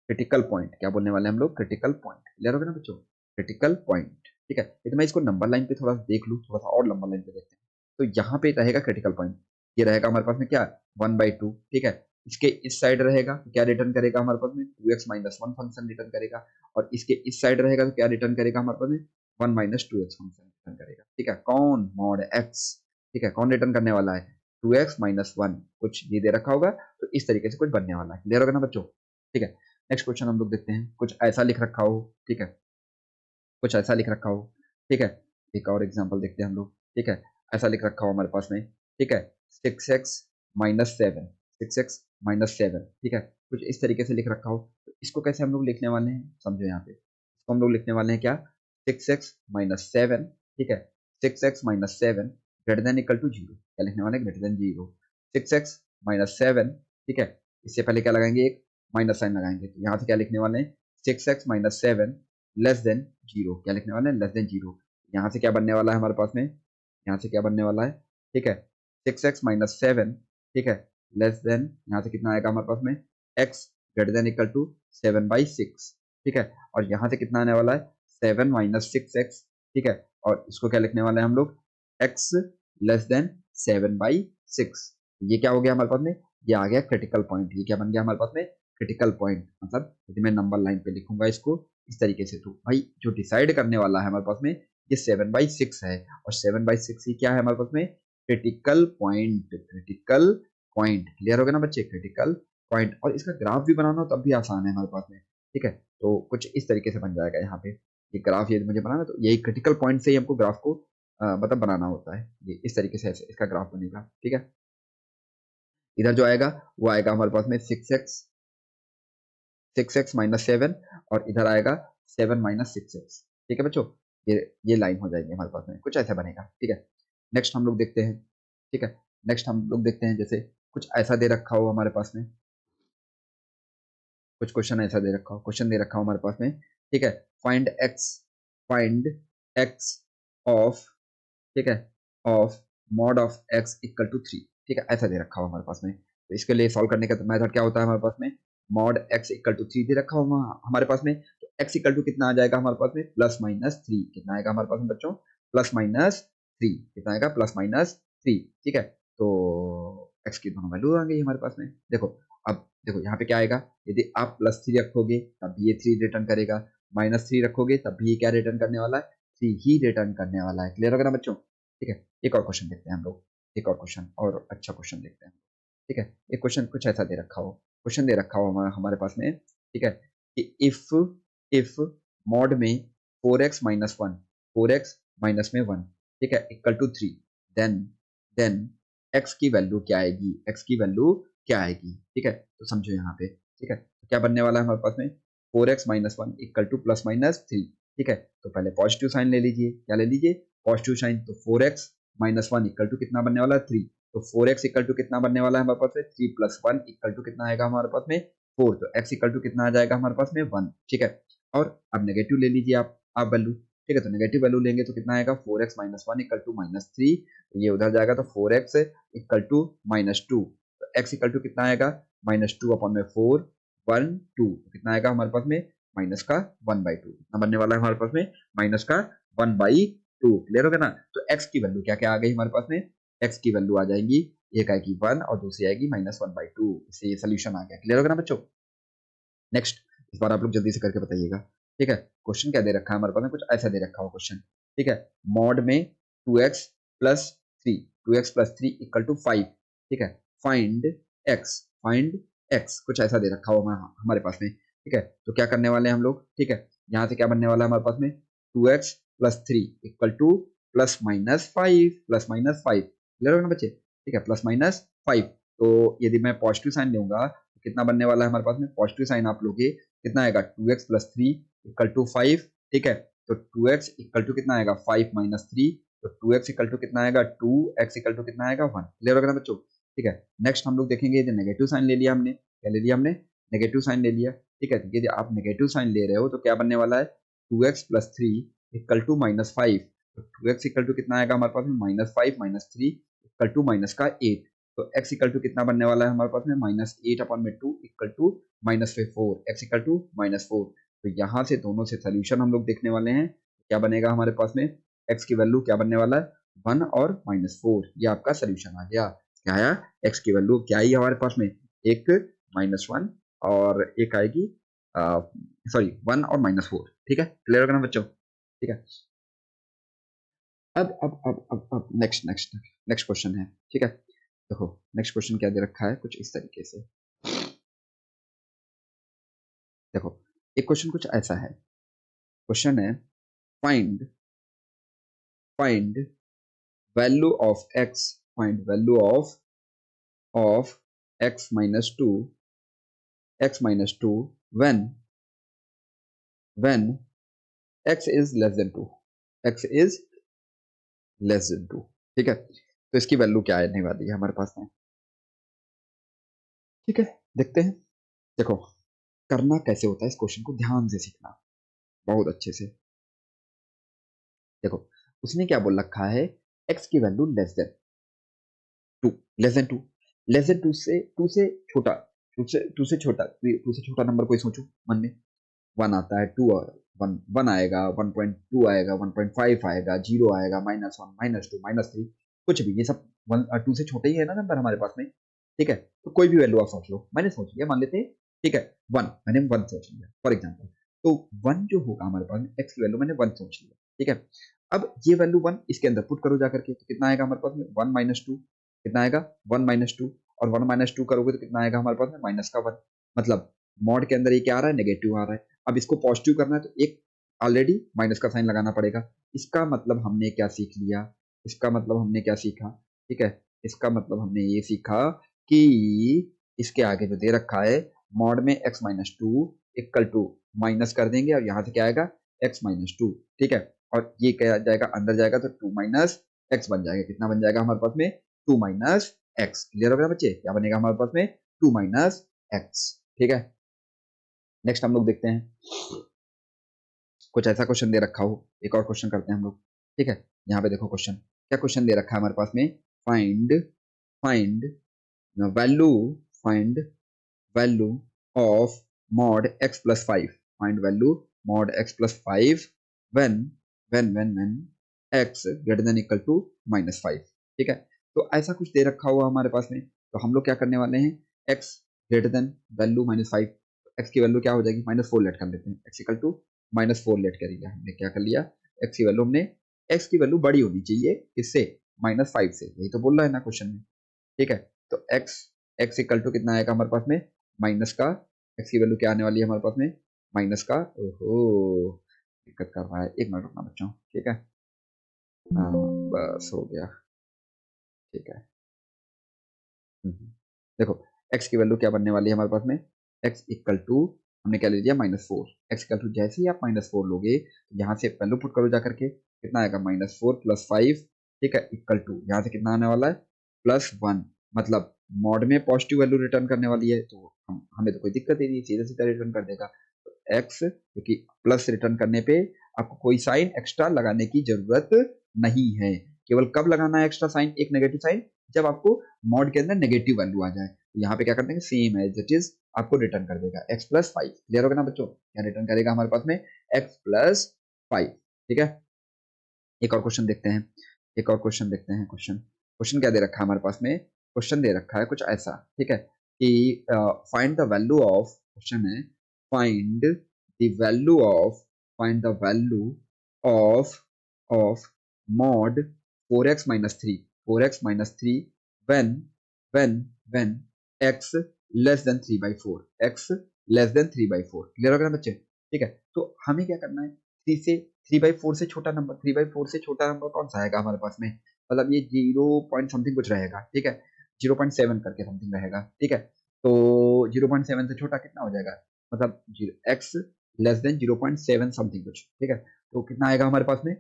S1: critical point. क्या बोलने वाले हैं हम लोग? Critical point. क्लियर हो गया ना बच्चों? क्रिटिकल पॉइंट, ठीक है। लेकिन मैं इसको नंबर लाइन पे थोड़ा सा देख लूँ, थोड़ा सा और नंबर लाइन पे देखते हैं। तो यहाँ पे रहेगा क्रिटिकल पॉइंट, ये रहेगा हमारे पास में क्या? 1/2, ठीक है। इसके इस साइड रहेगा तो क्या रिटर्न करेगा हमारे पास में? 2x-1 फंक्शन रिटर्न करेगा। और इसके इस साइड रहेगा तो क्या रिटर्न करेगा हमारे पास में? 1 - 2x फंक्शन रिटर्न करेगा, ठीक है। कौन? मॉड एक्स, ठीक है। कौन रिटर्न करने वाला है? 2x-1। कुछ ये दे रखा होगा, तो इस तरीके से कुछ बनने वाला है। क्लियर होगा ना बच्चों? ठीक है। नेक्स्ट क्वेश्चन हम लोग देखते हैं। कुछ ऐसा लिख रखा हो, ठीक है, कुछ ऐसा लिख रखा हो, ठीक है। एक और एग्जांपल देखते हैं हम लोग, ठीक है। ऐसा लिख रखा हो हमारे पास में, ठीक है, 6x-7, 6x-7, ठीक है। कुछ इस तरीके से लिख रखा हो, तो इसको कैसे हम लोग लिखने वाले हैं? समझो यहाँ पे, इसको हम लोग लिखने वाले हैं क्या? 6x-7, ठीक है। 6x-7 greater than equal to 0। क्या लिखने वाले हैं? Greater than 0। 6x-7, ठीक है। इससे पहले क्या लगाएंगे? एक माइनस साइन लगाएंगे, तो यहाँ से क्या लिखने वाले हैं? 6x-7 less than 0। क्या लिखने वाले हैं? Less than 0। यहाँ से क्या बनने वाला है हमारे पास में? यहाँ से क्या बनने वाला है? ठीक है, 6x-7, ठीक है, लेस देन, यहाँ से कितना आएगा हमारे पास में? x greater than equal to 7/6, ठीक है। और यहाँ से कितना आने वाला है? 7 - 6x, ठीक है। और इसको क्या लिखने वाले हैं हम लोग? x less than 7/6। ये क्या हो गया हमारे पास में? ये आ गया क्रिटिकल पॉइंट। ये क्या बन गया हमारे पास में? Critical point. मतलब यदि मैं नंबर लाइन पे लिखूंगा इसको इस तरीके से, तो भाई जो डिसाइड करने वाला है हमारे पास में, ये 7/6 है। और 7/6 ही क्या है हमारे पास में? Critical point. Critical point. Clear हो गया ना बच्चे? Critical point. और इसका ग्राफ भी बनाना हो तब भी आसान है हमारे पास में, ठीक है। तो कुछ इस तरीके से बन जाएगा यहाँ पे। ये ग्राफ ये मुझे बनाना, तो यही क्रिटिकल पॉइंट से ही हमको ग्राफ को मतलब बनाना होता है। ये इस तरीके से ऐसे इसका ग्राफ बनेगा, ठीक है। इधर जो आएगा वो आएगा हमारे पास में 6x-7, और इधर आएगा 7 - 6x, ठीक है बच्चों। ये लाइन हो जाएगी हमारे पास में, कुछ ऐसा बनेगा, ठीक है। नेक्स्ट हम लोग देखते हैं, ठीक है। नेक्स्ट हम लोग देखते हैं, जैसे कुछ ऐसा दे रखा हो हमारे पास में, कुछ क्वेश्चन ऐसा दे रखा हो, क्वेश्चन दे रखा हो हमारे पास में, ठीक है। फाइंड एक्स ऑफ, ठीक है, of mod of x equal to 3, ठीक है। ऐसा दे रखा हो हमारे पास में, तो इसके लिए सॉल्व करने का मेथड क्या होता है हमारे पास में? मॉड एक्स इक्वल टू 3 दे रखा हो हमारे पास में, तो एक्स इक्वल टू कितना आ जाएगा हमारे पास में? +-3। कितना आएगा हमारे पास में बच्चों? +-3। कितना आएगा? +-3, ठीक है। तो एक्स की दोनों वैल्यू आ गई हमारे पास में। देखो, अब देखो यहाँ पे क्या आएगा, यदि आप +3 रखोगे तब भी ये 3 रिटर्न करेगा, -3 रखोगे तब भी ये क्या रिटर्न करने वाला है? 3 ही रिटर्न करने वाला है। क्लियर होगा ना बच्चों? ठीक है। एक और क्वेश्चन देखते हैं हम लोग, एक और क्वेश्चन, और अच्छा क्वेश्चन देखते हैं, ठीक है। एक क्वेश्चन कुछ ऐसा दे रखा हो, क्वेश्चन दे रखा हो हमारे पास में, ठीक है, कि इफ मॉड में 4x-1, 4x-1, ठीक है, equal to 3, then then x की वैल्यू क्या आएगी? x की वैल्यू क्या आएगी? ठीक है। तो समझो यहाँ पे, ठीक है, तो क्या बनने वाला है हमारे पास में? 4x-1 इक्वल टू +-3, ठीक है। तो पहले पॉजिटिव साइन ले लीजिए, क्या ले लीजिए? Positive sign. तो 4x-1 इक्वल टू कितना बनने वाला है? 3। तो 4x इक्वल टू कितना बनने वाला है हमारे पास में? 3 + 1 इक्वल टू कितना आएगा हमारे पास में? 4। तो x इक्वल टू कितना आ जाएगा हमारे पास में? 1, ठीक है। और अब नेगेटिव ले लीजिए आप वैल्यू, ठीक है। तो नेगेटिव वैल्यू लेंगे तो कितना आएगा? 4x-1 इक्वल टू -3, तो ये उधर जाएगा, तो 4x इक्वल टू -2, तो x इक्वल टू कितना आएगा? -2/4, 1 2, तो कितना आएगा हमारे पास में? माइनस का 1/2। कितना बनने वाला है हमारे पास में? माइनस का 1/2। क्लियर हो गया ना? तो x की वैल्यू क्या क्या आ गई हमारे पास में? x की वैल्यू आ जाएगी, एक आएगी 1 और दूसरी आएगी -1/2। इससे ये सोल्यूशन आ गया। क्लियर हो गया ना बच्चों? नेक्स्ट इस बार आप लोग जल्दी से करके बताइएगा। ठीक है, क्वेश्चन क्या दे रखा है हमारे पास में, कुछ ऐसा दे रखा हो क्वेश्चन। ठीक है, मॉड में 2x+3 2x+3 इक्वल टू 5। ठीक है, फाइंड x कुछ ऐसा दे रखा हो हमारे पास में। ठीक है, तो क्या करने वाले हैं हम लोग। ठीक है, यहाँ से क्या बनने वाला है हमारे पास में, 2x+3 इक्वल टू +-5 क्लियर होगा ना बच्चे। ठीक है, +-5। तो यदि मैं पॉजिटिव साइन लूंगा तो कितना बनने वाला है हमारे पास में, पॉजिटिव साइन आप लोगे कितना आएगा, 2x+3 इक्वल टू 5। ठीक है, तो 2x इक्वल टू कितना आएगा, 5-3। तो 2x इक्वल टू कितना आएगा, 2x इक्वल टू कितना आएगा, 1। क्लियर होगा ना बच्चों। ठीक है, नेक्स्ट हम लोग देखेंगे, जो नेगेटिव साइन ले लिया हमने, क्या ले लिया हमने, नेगेटिव साइन ले लिया। ठीक है, यदि आप नेगेटिव साइन ले रहे हो तो क्या बनने वाला है, 2x+3 इक्वल टू -5। तो 2x इक्वल टू कितना आएगा हमारे पास में, -5-3 इक्वल टू -8। तो x इक्वल टू कितना बनने वाला है हमारे पास में, -8/2 equal to -4। x equal to -4। तो यहाँ से दोनों से सोल्यूशन हम लोग देखने वाले हैं। क्या बनेगा हमारे पास में, x की वैल्यू क्या बनने वाला है, 1 और -4। ये आपका सोल्यूशन आ गया। क्या आया, x की वैल्यू क्या आई हमारे पास में, एक -1 और एक आएगी सॉरी 1 और -4। ठीक है, क्लियर होगा ना बच्चों। ठीक है, अब नेक्स्ट नेक्स्ट नेक्स्ट क्वेश्चन है। ठीक है, देखो नेक्स्ट क्वेश्चन क्या दे रखा है, कुछ इस तरीके से। देखो एक क्वेश्चन कुछ ऐसा है, क्वेश्चन है find find value of x, find value of x-2 when x is less than 2, x is less than 2। ठीक है, तो इसकी वैल्यू क्या आने वाली है हमारे पास में। ठीक है, देखते हैं। देखो करना कैसे होता है, इस क्वेश्चन को ध्यान से सीखना बहुत अच्छे से। देखो उसने क्या बोल रखा है, x की value two less than two less than छोटा, टू से छोटा, टू से छोटा नंबर कोई सोचो मन में। 1 आता है, 2 वन वन आएगा, 1.2 आएगा, 1.5 आएगा, 0 आएगा, -1 -2 -3, कुछ भी, ये सब 2 से छोटे ही है ना नंबर हमारे पास में। ठीक है, तो कोई भी वैल्यू आप सोच लो, मैंने सोच लिया, मान लेते हैं। ठीक है, 1 मैंने 1 सोच लिया फॉर एग्जाम्पल। तो 1 जो होगा हमारे पास में, एक्स की वैल्यू मैंने 1 सोच लिया। ठीक है, अब ये वैल्यू 1 इसके अंदर पुट करो जाकर के, तो कितना आएगा हमारे पास में, 1 - 2 कितना आएगा, 1 - 2। और 1 - 2 करोगे तो कितना आएगा हमारे पास में, -1। मतलब मॉड के अंदर ये क्या आ रहा है, नेगेटिव आ रहा है। अब इसको पॉजिटिव करना है तो एक ऑलरेडी माइनस का साइन लगाना पड़ेगा। इसका मतलब हमने क्या सीख लिया, इसका मतलब हमने क्या सीखा। ठीक है, इसका मतलब हमने ये सीखा कि इसके आगे जो दे रखा है, मॉड में x-2 इक्वल टू माइनस कर देंगे और यहाँ से क्या आएगा, x-2। ठीक है, और ये क्या जाएगा, अंदर जाएगा तो 2 - x बन जाएगा। कितना बन जाएगा हमारे पास में, 2 - x। क्लियर हो गया बच्चे, क्या बनेगा हमारे पास में, 2 - x। ठीक है, नेक्स्ट हम लोग देखते हैं, कुछ ऐसा क्वेश्चन दे रखा हो। एक और क्वेश्चन करते हैं हम लोग। ठीक है, यहाँ पे देखो क्वेश्चन, क्या क्वेश्चन दे रखा है हमारे पास में, find find value find value of mod x+5, find value mod x+5 when when x greater than equal to -5। ठीक है, तो ऐसा कुछ दे रखा हुआ हमारे पास में, तो हम लोग क्या करने वाले हैं, x greater then value -5, x की वैल्यू क्या हो जाएगी, -4 लेट कर लेते हैं, x इक्वल टू -4 लेट कर लिया हमने। क्या कर लिया, x की वैल्यू हमने, x की वैल्यू बड़ी होनी चाहिए किससे, -5 से, यही तो बोल रहा है ना क्वेश्चन में। ठीक है, तो x इक्वल टू कितना आएगा हमारे पास में, माइनस का, x की वैल्यू क्या आने वाली है हमारे पास में, माइनस का। ओहो दिक्कत कर रहा है, एक मिनट रुकना बच्चों। ठीक है, हाँ बस हो गया। ठीक है, देखो x की वैल्यू क्या बनने वाली है हमारे पास में, x इक्वल टू हमने क्या ले लिया, -4। x इक्वल टू जैसे ही आप -4 लोगे तो यहाँ से वैल्यू पुट करो जाकर के, कितना आएगा, -4 + 5। ठीक है, इक्वल टू यहाँ से कितना आने वाला है, +1। मतलब मॉड में पॉजिटिव वैल्यू रिटर्न करने वाली है, तो हमें तो कोई दिक्कत ही नहीं, सीधा सीधा रिटर्न कर देगा। तो x क्योंकि प्लस रिटर्न करने पे आपको कोई साइन एक्स्ट्रा लगाने की जरूरत नहीं है। केवल कब लगाना है एक्स्ट्रा साइन, एक नेगेटिव साइन, जब आपको मॉड के अंदर नेगेटिव वैल्यू आ जाए। तो यहाँ पे क्या कर देंगे, सेम एज इट इज आपको रिटर्न कर देगा, x+5। क्लियर होगा ना बच्चों, क्या रिटर्न करेगा हमारे पास में, x+5। ठीक है, एक और क्वेश्चन देखते हैं, एक और क्वेश्चन देखते हैं। क्वेश्चन क्वेश्चन क्या दे रखा है हमारे पास में, क्वेश्चन दे रखा है कुछ ऐसा। ठीक है, कि find the value of, question है find the value of find the value of mod 4x minus 3 when when x less than 3 by 4 x less than 3 by 4 clear हो गया ना बच्चे? ठीक है, तो हमें क्या करना है, 3 बाई 4 से छोटा नंबर, 3 बाई 4 से छोटा नंबर कौन सा आएगा हमारे पास में, मतलब ये 0 पॉइंट समथिंग कुछ रहेगा, ठीक है, 0.7 करके समथिंग रहेगा, ठीक है, तो 0.7 से छोटा कितना हो जाएगा, मतलब x लेस देन 0.7 समथिंग कुछ, ठीक है, तो कितना आएगा हमारे पास में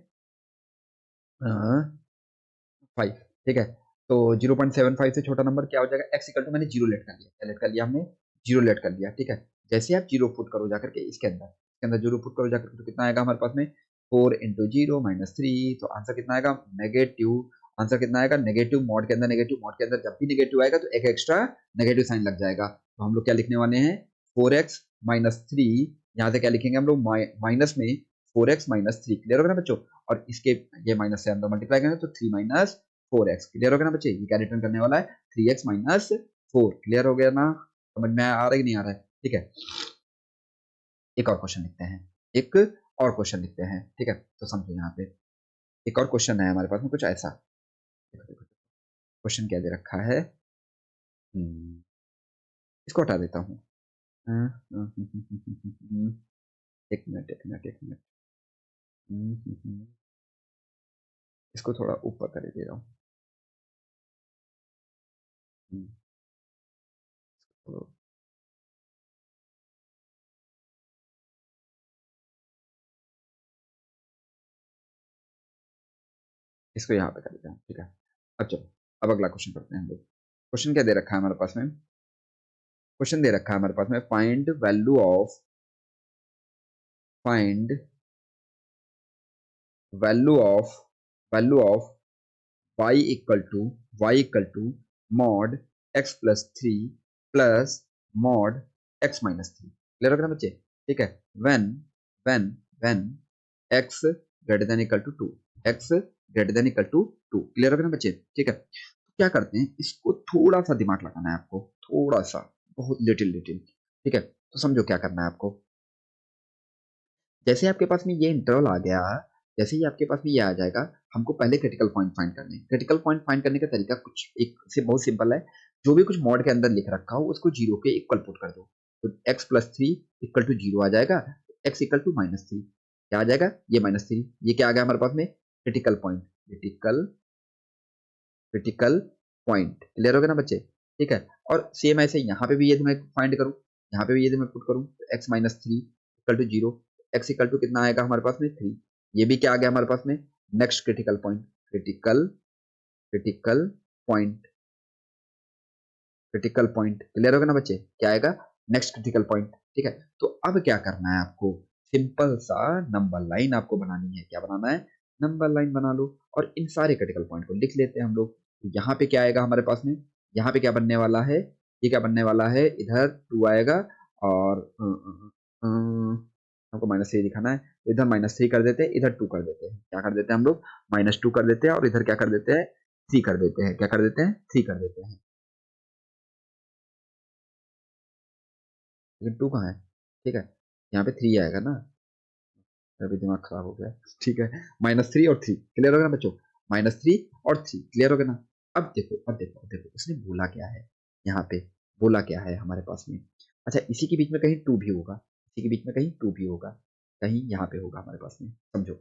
S1: 5, ठीक है, तो 0.75 से छोटा नंबर क्या हो जाएगा, x इक्वल टू मैंने जीरो लेट कर लिया, क्या लेट कर लिया हमने, जीरो लेट कर लिया, ठीक है, जैसे आप जीरो पुट करो जाकर के इसके अंदर जीरो पुट करो जाकर के, तो कितना आएगा हमारे पास में 4 इंटू जीरो माइनस 3, तो आंसर कितना आएगा नेगेटिव, आंसर कितना आएगा नेगेटिव, मॉड के अंदर नेगेटिव, मॉड के अंदर जब भी नेगेटिव आएगा तो एक एक्स्ट्रा नेगेटिव साइन लग जाएगा, तो हम लोग क्या लिखने वाले हैं 4x माइनस 3, यहाँ से क्या लिखेंगे हम लोग माइनस में 4x माइनस 3, क्लियर होगा ना बच्चों, और इसके ये माइनस से अंदर मल्टीप्लाई करेंगे तो 3 माइनस 4x, क्लियर हो गया ना बच्चे, ये क्या रिटर्न करने वाला है 3x माइनस 4, क्लियर हो गया ना, समझ में आ रहा है कि नहीं आ रहा है, ठीक है, एक और क्वेश्चन लिखते हैं, एक और क्वेश्चन लिखते हैं, ठीक है, तो समझो यहाँ पे एक और क्वेश्चन है हमारे पास में कुछ ऐसा, देखो देखो क्वेश्चन क्या दे रखा है, इसको हटा देता हूँ, एक मिनट एक मिनट एक मिनट, इसको थोड़ा ऊपर कर दे रहा हूँ, तो इसको यहाँ पे कर देते हैं, ठीक है, अब चलो अब अगला क्वेश्चन करते हैं हम लोग, क्वेश्चन क्या दे रखा है हमारे पास में, क्वेश्चन दे रखा है हमारे पास में find value of find value of value of y equal to mod x plus 3 plus mod x minus 3, clear हो गया ना बच्चे, ठीक है, when when when x greater than equal to 2, x greater than equal to 2, clear हो गया ना बच्चे, ठीक है, तो क्या करते हैं, इसको थोड़ा सा दिमाग लगाना है आपको, थोड़ा सा, बहुत लिटिल लिटिल, ठीक है, तो समझो क्या करना है आपको, जैसे आपके पास में ये इंटरवल आ गया, जैसे ही आपके पास में ये आ जाएगा, हमको पहले क्रिटिकल पॉइंट फाइंड करने हैं, क्रिटिकल पॉइंट फाइंड करने का तरीका कुछ एक से बहुत सिंपल है, जो भी कुछ मॉड के अंदर लिख रखा हो उसको जीरो के इक्वल पुट कर दो, तो x plus 3 equal to zero आ जाएगा, x इक्वल टू माइनस 3, क्या आ जाएगा ये माइनस 3, ये क्या आ गया हमारे पास में critical point, critical critical point, clear हो गया ना बच्चे, ठीक है, और सेम ऐसे यहाँ पे भी यदि मैं फाइंड करूँ, यहाँ पे भी यदि मैं पुट करूँ, x minus 3 equal to zero, x equal to कितना आएगा हमारे पास में 3, ये भी क्या आ गया हमारे पास में next critical point, critical critical point, critical point, clear होगा ना बच्चे, क्या आएगा नेक्स्ट क्रिटिकल पॉइंट, ठीक है, तो अब क्या करना है आपको, सिंपल सा नंबर लाइन आपको बनानी है, क्या बनाना है नंबर लाइन बना लो, और इन सारे क्रिटिकल पॉइंट को लिख लेते हैं हम लोग, तो यहाँ पे क्या आएगा हमारे पास में, यहाँ पे क्या बनने वाला है, ये क्या बनने वाला है, इधर 2 आएगा, और हमको माइनस 3 दिखाना है, तो इधर माइनस 3 कर देते हैं, इधर 2 कर देते हैं, क्या कर देते हैं हम लोग माइनस 2 कर देते हैं, और इधर क्या कर देते हैं 3 कर देते हैं, क्या कर देते हैं 3 कर देते हैं, लेकिन 2 कहाँ है, ठीक है, यहाँ पे 3 आएगा ना, अभी दिमाग खराब हो गया, ठीक है, -3 और 3, क्लियर हो गया ना बच्चों, -3 और 3, क्लियर हो गया ना, अब देखो उसने बोला क्या है, यहाँ पे बोला क्या है हमारे पास में, अच्छा इसी के बीच में कहीं 2 भी होगा, इसी के बीच में कहीं 2 भी होगा, कहीं यहाँ पे होगा हमारे पास में, समझो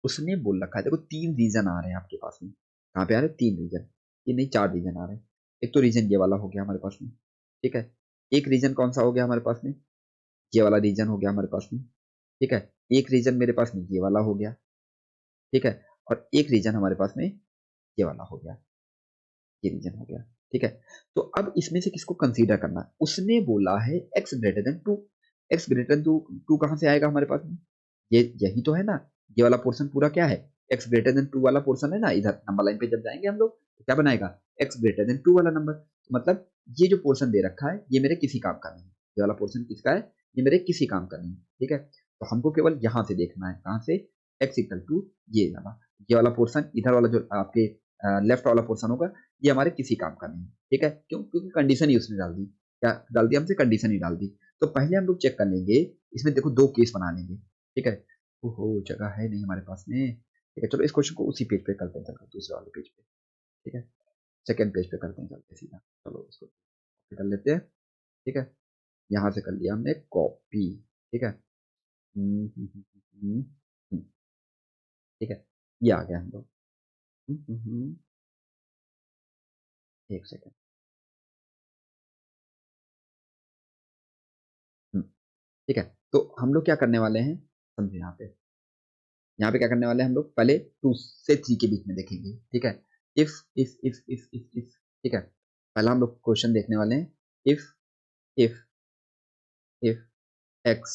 S1: उसने बोल रखा है, देखो 3 रीजन आ रहे हैं आपके पास में, कहाँ पे आ रहे हैं 3 रीजन, ये नहीं 4 रीजन आ रहे हैं, एक तो रीजन ये वाला हो गया हमारे पास में, ठीक है, एक रीजन कौन सा हो गया हमारे पास में, ये वाला रीजन हो गया हमारे पास में, ठीक है, एक रीजन मेरे पास में ये वाला हो गया, ठीक है, और एक रीजन हमारे पास में ये वाला हो गया, ये रीजन हो गया, ठीक है, तो अब इसमें से किसको कंसीडर करना है, उसने बोला है x greater than 2, x greater than 2, 2 कहां से आएगा हमारे पास में, ये यही तो है ना, ये वाला पोर्शन पूरा क्या है x ग्रेटर देन 2 वाला पोर्शन है ना, इधर नंबर लाइन पे जब जाएंगे हम लोग तो क्या बनाएगा x ग्रेटर देन 2 वाला नंबर, तो मतलब ये जो पोर्शन दे रखा है ये मेरे किसी काम का नहीं है, ये वाला पोर्शन किसका है, ये मेरे किसी काम का नहीं है, ठीक है, तो हमको केवल यहां से देखना है, कहां से x इक्वल टू ये वाला पोर्शन, इधर वाला जो आपके लेफ्ट वाला पोर्शन होगा ये हमारे किसी काम का नहीं है, ठीक है, क्यों, क्योंकि कंडीशन ही उसने डाल दी, क्या डाल दिया हमसे कंडीशन ही डाल दी, तो पहले हम लोग चेक कर लेंगे, इसमें देखो 2 केस बना लेंगे, ठीक है। ओहो, जगह है नहीं हमारे पास में, ठीक है। चलो इस क्वेश्चन को उसी पेज पे करते हैं, चलो दूसरे वाले पेज पे, ठीक है। सेकंड पेज पे करते हैं, चलते सीधा, चलो इसको कर लेते हैं, ठीक है। यहाँ से कर लिया हमने कॉपी, ठीक है। हम्म, हम्म, हम्म, हम्म, हम्म, ठीक है, ये आ गया हम लोग। एक सेकंड। ठीक है, तो हम लोग क्या करने वाले हैं, समझे। यहाँ पे क्या करने वाले हैं हम लोग, पहले 2 से 3 के बीच में देखेंगे, ठीक है। इफ, ठीक है। पहला हम लोग क्वेश्चन देखने वाले हैं, इफ इफ इफ एक्स,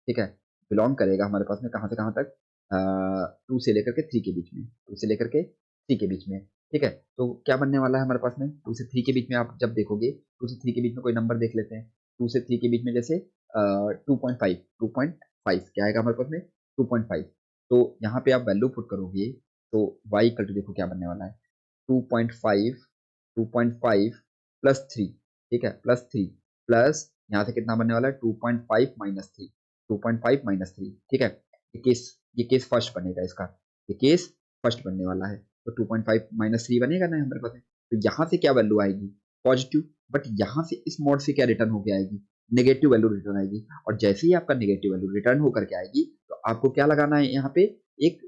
S1: ठीक है, बिलोंग करेगा हमारे पास में कहाँ से कहाँ तक, 2 से लेकर के 3 के बीच में, 2 से लेकर के 3 के बीच में, ठीक है। तो क्या बनने वाला है हमारे पास में, 2 से 3 के बीच में, आप जब देखोगे 2 से 3 के बीच में कोई नंबर देख लेते हैं, 2 से 3 के बीच में, जैसे 2.5 क्या आएगा हमारे पास में, 2.5। तो यहाँ पे आप वैल्यू पुट करोगे, तो y इक्वल टू देखो क्या बनने वाला है, 2.5 2.5 +3, ठीक है, +3 प्लस यहाँ से कितना बनने वाला है, 2.5 -3, 2.5 -3, ठीक है। ये केस फर्स्ट बनेगा इसका, ये केस फर्स्ट बनने वाला है। तो 2.5 -3 बनेगा ना हमारे पास में। तो यहाँ से क्या वैल्यू आएगी, पॉजिटिव। बट यहाँ से इस मोड से क्या रिटर्न होके आएगी, नेगेटिव वैल्यू रिटर्न आएगी। और जैसे ही आपका नेगेटिव वैल्यू रिटर्न होकर के आएगी, तो आपको क्या लगाना है, यहाँ पे एक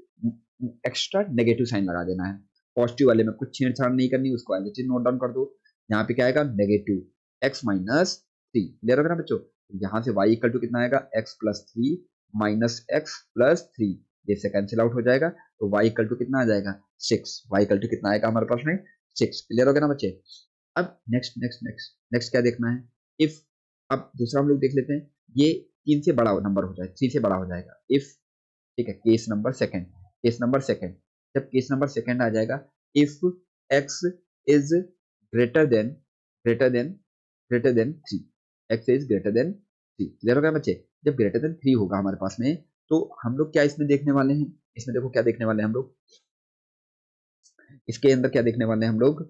S1: एक्स्ट्रा नेगेटिव साइन लगा देना है। पॉजिटिव वाले में कुछ छेड़छाड़ नहीं करनी, उसको as it is note down कर दो। यहाँ पे क्या आएगा, नेगेटिव x -3, क्लियर होगा ना बच्चों। यहाँ से y इक्वल टू कितना आएगा, x +3 -x +3, ये से कैंसिल आउट हो जाएगा। तो y इक्वल टू कितना आ जाएगा, 6। y इक्वल टू कितना आएगा हमारे पास में, 6, क्लियर हो गया ना बच्चे। अब नेक्स्ट नेक्स्ट नेक्स्ट नेक्स्ट क्या देखना है, इफ, अब दूसरा हम लोग देख लेते हैं, ये 3 से बड़ा नंबर हो जाए, 3 से बड़ा हो जाएगा, इफ, ठीक है। Case number second, case number second, जब केस नंबर सेकंड आ जाएगा, if x is greater then greater than greater than 3, x is greater then 3, clear हो गया बच्चे। जब ग्रेटर देन 3 होगा हमारे पास में, तो हम लोग क्या इसमें देखने वाले हैं, इसमें देखो क्या देखने वाले हैं हम लोग, इसके अंदर क्या देखने वाले हैं हम लोग,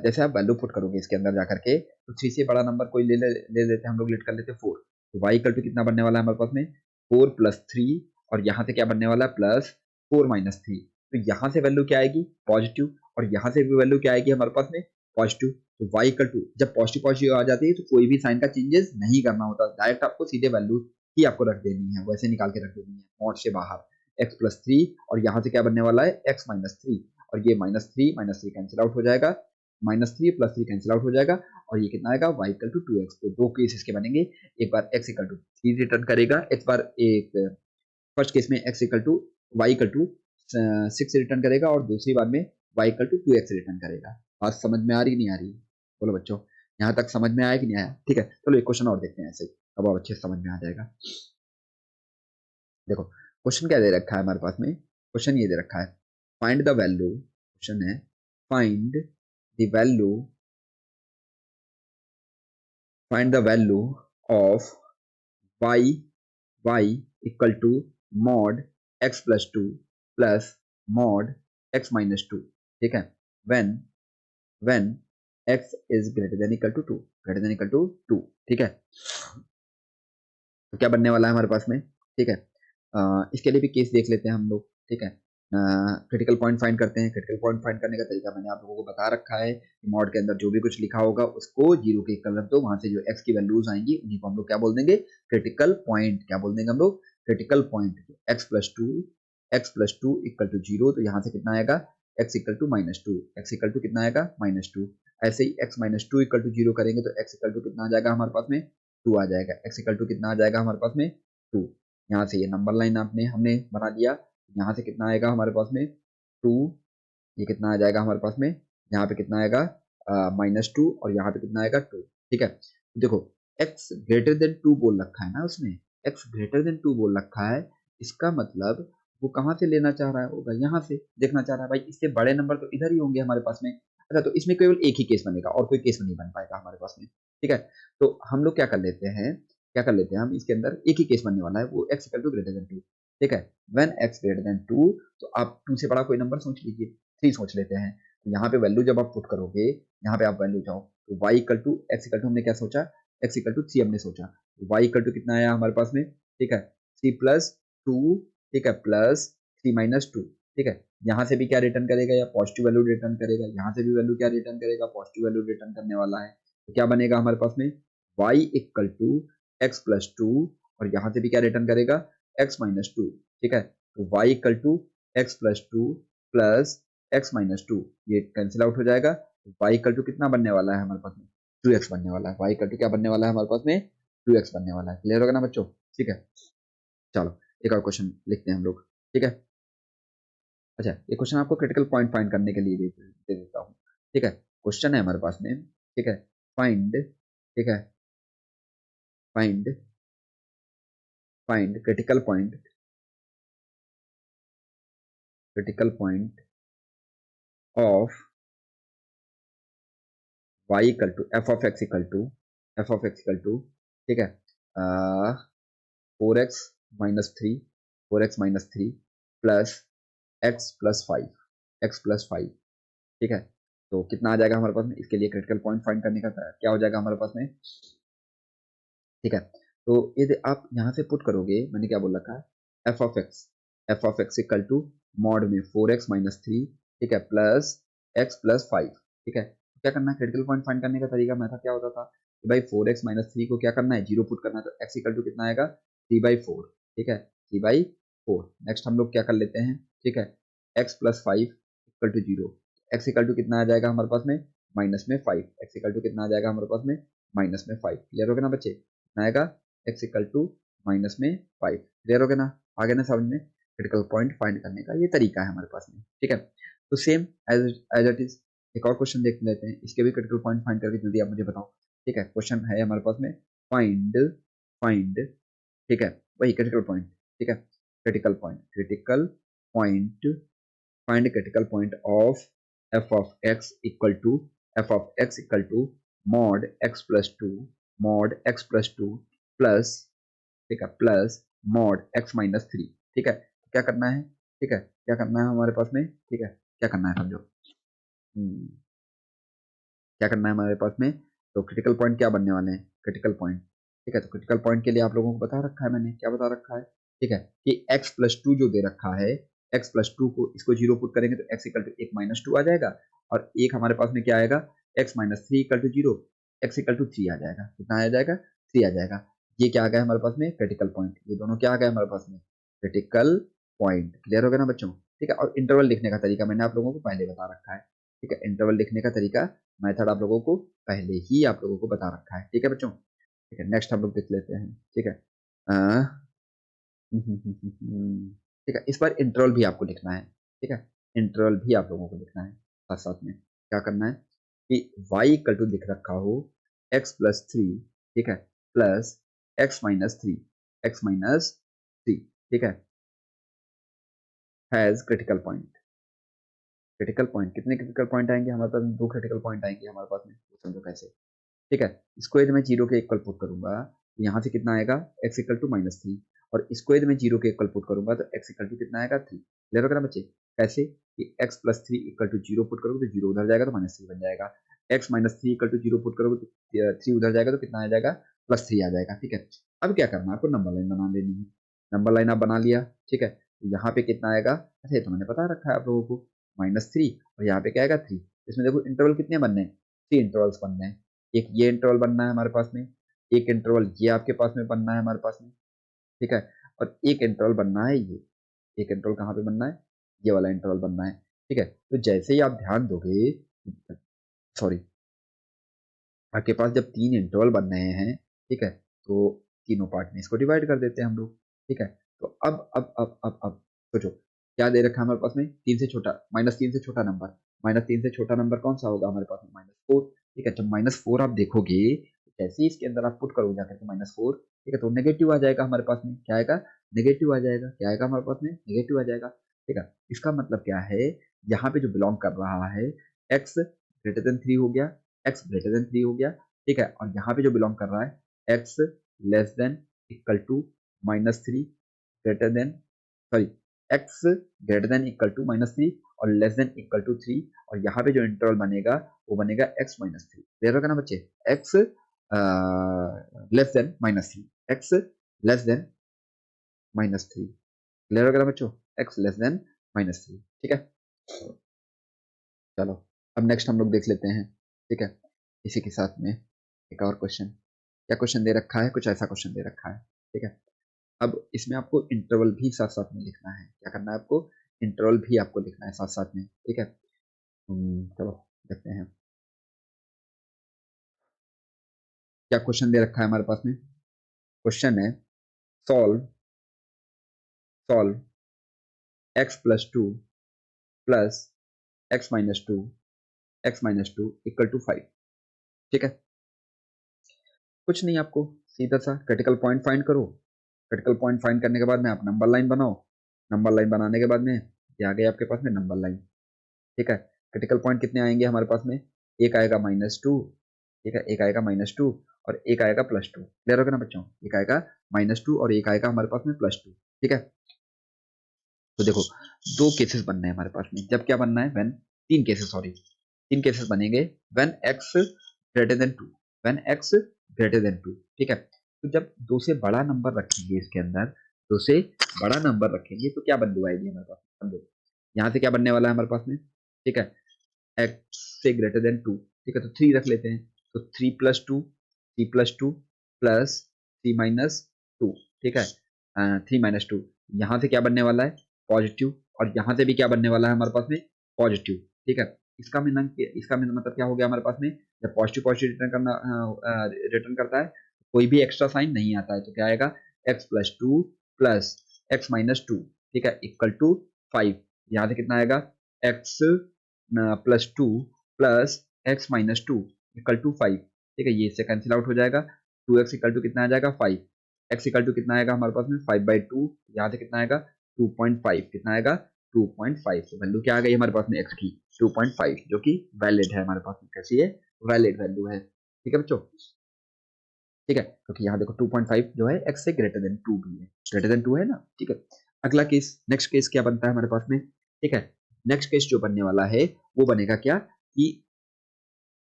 S1: जैसे आप वैल्यू पुट करोगे इसके अंदर जाकर के, तो 3 से बड़ा नंबर कोई ले लेते हैं हम लोग, लेट कर लेते हैं 4। तो y इक्वल टू कितना बनने वाला है हमारे पास में, 4 +3, और यहाँ से क्या बनने वाला है, +4 -3। तो यहाँ से वैल्यू क्या आएगी, पॉजिटिव, और यहाँ से भी वैल्यू क्या आएगी हमारे पास में, पॉजिटिव। तो y इक्वल टू जब पॉजिटिव पॉजिटिव आ जाती है, तो कोई भी साइन का चेंजेस नहीं करना होता, डायरेक्ट आपको सीधे वैल्यू ही आपको रख देनी है, वैसे निकाल के रख देनी है मॉड से बाहर, x +3, और यहाँ से क्या बनने वाला है, x -3, और ये -3 कैंसिल आउट हो जाएगा, -3 +3 कैंसिल आउट हो जाएगा, और ये कितना आएगा, y इक्वल टू 2x। तो 2 केस इसके बनेंगे, एक बार x इक्वल टू 3 रिटर्न करेगा, एक बार एक फर्स्ट केस में x equal to y equal to 6 return करेगा, और दूसरी बार में y equal to 2x return करेगा। बात समझ में आ रही नहीं आ रही, बोलो बच्चों, यहाँ तक समझ में आया कि नहीं आया, ठीक है। चलो एक क्वेश्चन और देखते हैं ऐसे ही, अब और अच्छे से समझ में आ जाएगा। देखो क्वेश्चन क्या दे रखा है हमारे पास में, क्वेश्चन ये दे रखा है, फाइंड द वैल्यू, क्वेश्चन है find the value, find the value of y equal to mod x +2 plus mod x-2, ठीक है, when when x is greater than equal to 2, greater than equal to 2, ठीक है। तो क्या बनने वाला है हमारे पास में, ठीक है। इसके लिए भी केस देख लेते हैं हम लोग, ठीक है। क्रिटिकल पॉइंट फाइंड करते हैं। क्रिटिकल पॉइंट फाइंड करने का तरीका मैंने आप लोगों को बता रखा है कि मॉड के अंदर जो भी कुछ लिखा होगा उसको 0 के इक्वल रख दो, वहां से जो x की वैल्यूज आएंगी उन्हीं को हम लोग क्या बोल देंगे, क्रिटिकल पॉइंट। क्या बोल देंगे हम लोग, critical point. x+2 equal to 0, तो यहाँ से कितना आएगा, x equal to -2, x equal to कितना आएगा, -2। ऐसे ही x-2 इक्वल टू 0 करेंगे, तो x इक्वल टू कितना आ जाएगा हमारे पास में, 2 आ जाएगा। x इक्वल टू कितना आ जाएगा हमारे पास में, 2। यहाँ से ये नंबर लाइन आपने हमने बना दिया, यहाँ से कितना आएगा हमारे पास में, 2, ये कितना आ जाएगा हमारे पास में, यहाँ पे कितना आएगा, -2, और यहाँ पे कितना आएगा, 2, ठीक है। देखो x ग्रेटर देन 2 बोल रखा है ना उसमें, x ग्रेटर देन 2 बोल रखा है, इसका मतलब वो कहाँ से लेना चाह रहा है, होगा यहाँ से देखना चाह रहा है, भाई इससे बड़े नंबर तो इधर ही होंगे हमारे पास में। अच्छा, तो इसमें केवल एक ही केस बनेगा, और कोई केस नहीं बन पाएगा हमारे पास में, ठीक है। तो हम लोग क्या कर लेते हैं, हम इसके अंदर एक ही केस बनने वाला है, वो x equal to greater than 2, ठीक है। व्हेन x ग्रेटर देन 2, तो आप 2 से बड़ा कोई नंबर सोच लीजिए, 3 सोच लेते हैं। तो यहाँ पे वैल्यू जब आप पुट करोगे, यहाँ पे आप वैल्यू जाओ, तो y equal to x equal to हमने क्या सोचा, x इक्वल टू 3 हमने सोचा, y इक्वल टू कितना आया हमारे पास में, ठीक है 3 प्लस 2, ठीक है प्लस 3 माइनस 2, ठीक है। यहाँ से भी क्या रिटर्न करेगा, या पॉजिटिव वैल्यू रिटर्न करेगा, यहाँ से भी वैल्यू क्या रिटर्न करेगा, पॉजिटिव वैल्यू रिटर्न करने वाला है। तो क्या बनेगा हमारे पास में, y equal to x plus 2, और यहाँ से भी क्या रिटर्न करेगा, x माइनस 2, ठीक है। तो y equal to x plus 2 plus x minus 2, ये कैंसिल आउट हो जाएगा। y इक्वल टू कितना बनने वाला है हमारे पास में, 2x बनने वाला है। y इक्वल टू क्या बनने वाला है हमारे पास में, 2x बनने वाला है। क्लियर होगा ना बच्चों, ठीक है। चलो एक और क्वेश्चन लिखते हैं हम लोग, ठीक है। अच्छा, ये क्वेश्चन आपको क्रिटिकल पॉइंट फाइंड करने के लिए दे देता हूँ, ठीक है। क्वेश्चन है हमारे पास में, ठीक है, फाइंड, ठीक है, find find critical point of y equal to f of x equal to ठीक है 4x minus three plus x plus five, ठीक है। तो कितना आ जाएगा हमारे पास में, इसके लिए क्रिटिकल पॉइंट फाइंड करने का क्या हो जाएगा हमारे पास में, ठीक है। तो ये आप यहाँ से पुट करोगे, मैंने क्या बोल रखा है, f of x equal to mod में 4x माइनस थ्री, ठीक है प्लस एक्स प्लस फाइव, ठीक है। तो क्या करना है, क्रिटिकल पॉइंट फाइंड करने का तरीका मेथड क्या होता था कि भाई 4x माइनस थ्री को क्या करना है, जीरो पुट करना है, तो x इक्वल टू कितना आएगा, 3/4, ठीक है 3/4। नेक्स्ट हम लोग क्या कर लेते हैं, ठीक है, x plus five equal to zero, x equal to कितना आ जाएगा हमारे पास में, माइनस में 5, एक्स इक्वल टू कितना आ जाएगा हमारे पास में, माइनस में 5। क्लियर हो गया ना बच्चे, कितना आएगा, x इक्वल टू माइनस में 5। क्लियर हो गया ना, आगे ना समझ में, क्रिटिकल पॉइंट फाइंड करने का ये तरीका है हमारे पास में, ठीक है। तो same as as it is एक और क्वेश्चन देख लेते हैं, इसके भी क्रिटिकल पॉइंट फाइंड करके जल्दी आप मुझे बताओ, ठीक है। क्वेश्चन है हमारे पास में, फाइंड फाइंड ठीक है, वही क्रिटिकल पॉइंट, ठीक है, critical point find critical point of f of x equal to mod x plus two plus, ठीक है plus mod x minus three, ठीक है। तो क्या करना है, ठीक है, क्या करना है हमारे पास में, ठीक है, क्या करना है समझो, क्या करना है हमारे पास में। तो क्रिटिकल पॉइंट क्या बनने वाले हैं, क्रिटिकल पॉइंट, ठीक है। तो क्रिटिकल पॉइंट के लिए आप लोगों को बता रखा है, मैंने क्या बता रखा है, ठीक है, कि x प्लस टू जो दे रखा है, x प्लस टू को इसको जीरो पुट करेंगे तो x इक्वल टू एक माइनस टू आ जाएगा, और एक हमारे पास में क्या आएगा, x minus three equal to zero, x equal to three आ जाएगा, कितना आ जाएगा, थ्री आ जाएगा। ये क्या आ गया हमारे पास में, क्रिटिकल पॉइंट, ये दोनों क्या आ गया हमारे पास में, क्रिटिकल पॉइंट। क्लियर हो गया ना बच्चों, ठीक है। और इंटरवल लिखने का तरीका मैंने आप लोगों को पहले बता रखा है, ठीक है। इंटरवल लिखने का तरीका, मेथड आप लोगों को पहले ही आप लोगों को बता रखा है, ठीक है बच्चों, ठीक है। नेक्स्ट हम लोग देख लेते हैं, ठीक है, ठीक है, इस पर इंटरवल भी आपको लिखना है, ठीक है, इंटरवल भी आप लोगों को लिखना है। साथ साथ में क्या करना है कि y इक्वल टू दिख रखा हो x प्लस थ्री, ठीक है, प्लस एक्स माइनस थ्री, ठीक है, हैज क्रिटिकल पॉइंट कितने क्रिटिकल पॉइंट आएंगे हमारे पास, दो क्रिटिकल पॉइंट आएंगे हमारे पास में, समझो कैसे, ठीक है। इसको यदि मैं जीरो के इक्वल पुट करूंगा तो यहाँ से कितना आएगा, x equal to minus three, और इसको यदि मैं जीरो के इक्वल पुट करूंगा तो एक्स इक्वल टू कितना आएगा, थ्री। क्लियर होगा ना बच्चे, कैसे कि x plus three equal to zero put करोगे तो जीरो उधर जाएगा तो माइनस थ्री बन जाएगा, x minus three equal to zero put करोगे तो थ्री उधर जाएगा तो कितना आ जाएगा, प्लस थ्री आ जाएगा, ठीक है। अब क्या करना है, आपको नंबर लाइन बना लेनी है, नंबर लाइन आप बना लिया, ठीक है। तो यहाँ पे कितना आएगा, अच्छा ये तो मैंने बता रखा है आप लोगों को, माइनस थ्री, और यहाँ पे क्या आएगा, थ्री। इसमें देखो इंटरवल कितने बनने हैं, थ्री इंटरवल्स बनने हैं, एक ये इंटरवल बनना है हमारे पास में, एक इंटरवल ये आपके पास में बनना है हमारे पास में, ठीक है, और एक इंटरवल बनना है ये, एक इंटरवल कहाँ पे बनना है, ये वाला इंटरवल बनना है, ठीक है। तो जैसे ही आप ध्यान दोगे, सॉरी, आपके पास जब तीन इंटरवल बन रहे हैं, ठीक है, तो तीनों पार्ट में इसको डिवाइड कर देते हैं हम लोग, ठीक है। तो अब सोचो क्या दे रखा है हमारे पास में, तीन से छोटा, माइनस तीन से छोटा नंबर, माइनस तीन से छोटा नंबर कौन सा होगा हमारे पास में, माइनस फोर, ठीक है। जब माइनस फोर आप देखोगे, जैसे ही इसके अंदर आप पुट करोगे जाकर के माइनस फोर, ठीक है, तो नेगेटिव आ जाएगा हमारे पास में, क्या आएगा, नेगेटिव आ जाएगा, क्या आएगा हमारे पास में, नेगेटिव आ जाएगा, ठीक है। इसका मतलब क्या है, यहाँ पे जो बिलोंग कर रहा है, एक्स ग्रेटर देन थ्री हो गया, एक्स ग्रेटर देन थ्री हो गया, ठीक है। और यहाँ पे जो बिलोंग कर रहा है, x less than equal to minus three greater than, sorry, x greater than equal to minus three और less than equal to three, और यहाँ पे जो इंटरवल बनेगा वो बनेगा एक्स माइनस थ्री। क्लियर होगा ना बच्चे, x less than -3, x less than -3। Clear वगैरह बच्चों, x लेस देन -3, ठीक है। चलो अब नेक्स्ट हम लोग देख लेते हैं, ठीक है। इसी के साथ में एक और क्वेश्चन, क्या क्वेश्चन दे रखा है, कुछ ऐसा क्वेश्चन दे रखा है, ठीक है। अब इसमें आपको इंटरवल भी साथ साथ में लिखना है, क्या करना है आपको, इंटरवल भी आपको लिखना है साथ साथ में, ठीक है। चलो देखते हैं क्या क्वेश्चन दे रखा है हमारे पास में। क्वेश्चन है solve solve x+2 plus x-2 x-2 equal to 5, ठीक है। कुछ नहीं, आपको सीधा सा क्रिटिकल पॉइंट फाइंड करो। क्रिटिकल पॉइंट फाइंड करने के बाद में आप नंबर लाइन बनाओ। नंबर लाइन बनाने के बाद में ये आ गया आपके पास में नंबर लाइन, ठीक है। क्रिटिकल पॉइंट कितने आएंगे हमारे पास में, एक आएगा -2, ठीक है, एक आएगा -2 और एक आएगा +2। क्लियर होगा ना बच्चों, एक आएगा -2 और एक आएगा हमारे पास में +2, ठीक है। तो देखो दो केसेस बनने हैं हमारे पास में, जब क्या बनना है, व्हेन, तीन केसेस, सॉरी तीन केसेस बनेंगे, when x greater than 2, when x greater than 2, ठीक है। तो जब दो से बड़ा नंबर रखेंगे इसके अंदर, दो से बड़ा नंबर रखेंगे तो क्या वैल्यू आएगी हमारे पास, समझो यहाँ से क्या बनने वाला है हमारे पास में, ठीक है। x से ग्रेटर देन 2, ठीक है, तो 3 रख लेते हैं, तो 3+2 प्लस 3 - 2, ठीक है। 3 - 2, यहाँ से क्या बनने वाला है, पॉजिटिव, और यहाँ से भी क्या बनने वाला है हमारे पास में, पॉजिटिव, ठीक है। इसका मतलब क्या हो गया हमारे पास में, जब पॉजिटिव पॉजिटिव रिटर्न करता है, कोई भी एक्स्ट्रा साइन नहीं आता है, तो क्या आएगा, x+2 प्लस x-2, ठीक है, इक्वल टू 5। यहाँ से कितना आएगा, x +2 plus x-2 equal to 5, ठीक है। ये इससे कैंसिल आउट हो जाएगा, 2x इक्वल टू कितना आ जाएगा, 5, x इक्वल टू कितना आएगा हमारे पास में, 5/2, यहाँ से कितना आएगा, 2.5, कितना आएगा, 2.5। तो वैल्यू क्या आ गई हमारे पास में x की, 2.5, जो कि वैलिड है हमारे पास में, कैसी है, वैलिड वैल्यू है, ठीक है बच्चों, ठीक है। क्योंकि यहाँ देखो 2.5 जो है x से ग्रेटर देन 2 भी है, ग्रेटर देन 2 है ना, ठीक है। अगला केस, नेक्स्ट केस क्या बनता है हमारे पास में, ठीक है। नेक्स्ट केस जो बनने वाला है वो बनेगा क्या, कि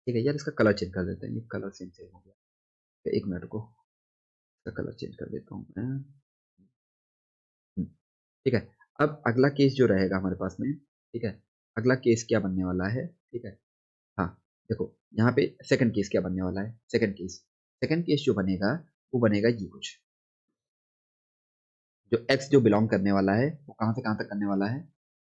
S1: ठीक है यार, इसका कलर चेंज कर देते हैं, ये कलर सेम सेम हो गया, एक मिनट को, इसका कलर चेंज कर देता हूँ मैं। ठीक है। अब अगला केस जो रहेगा हमारे पास में, ठीक है, अगला केस क्या बनने वाला है, ठीक है। हाँ, देखो यहाँ पे सेकंड केस क्या बनने वाला है, सेकंड केस जो बनेगा वो बनेगा ये कुछ, जो x जो बिलोंग करने वाला है वो कहाँ से कहाँ तक करने वाला है,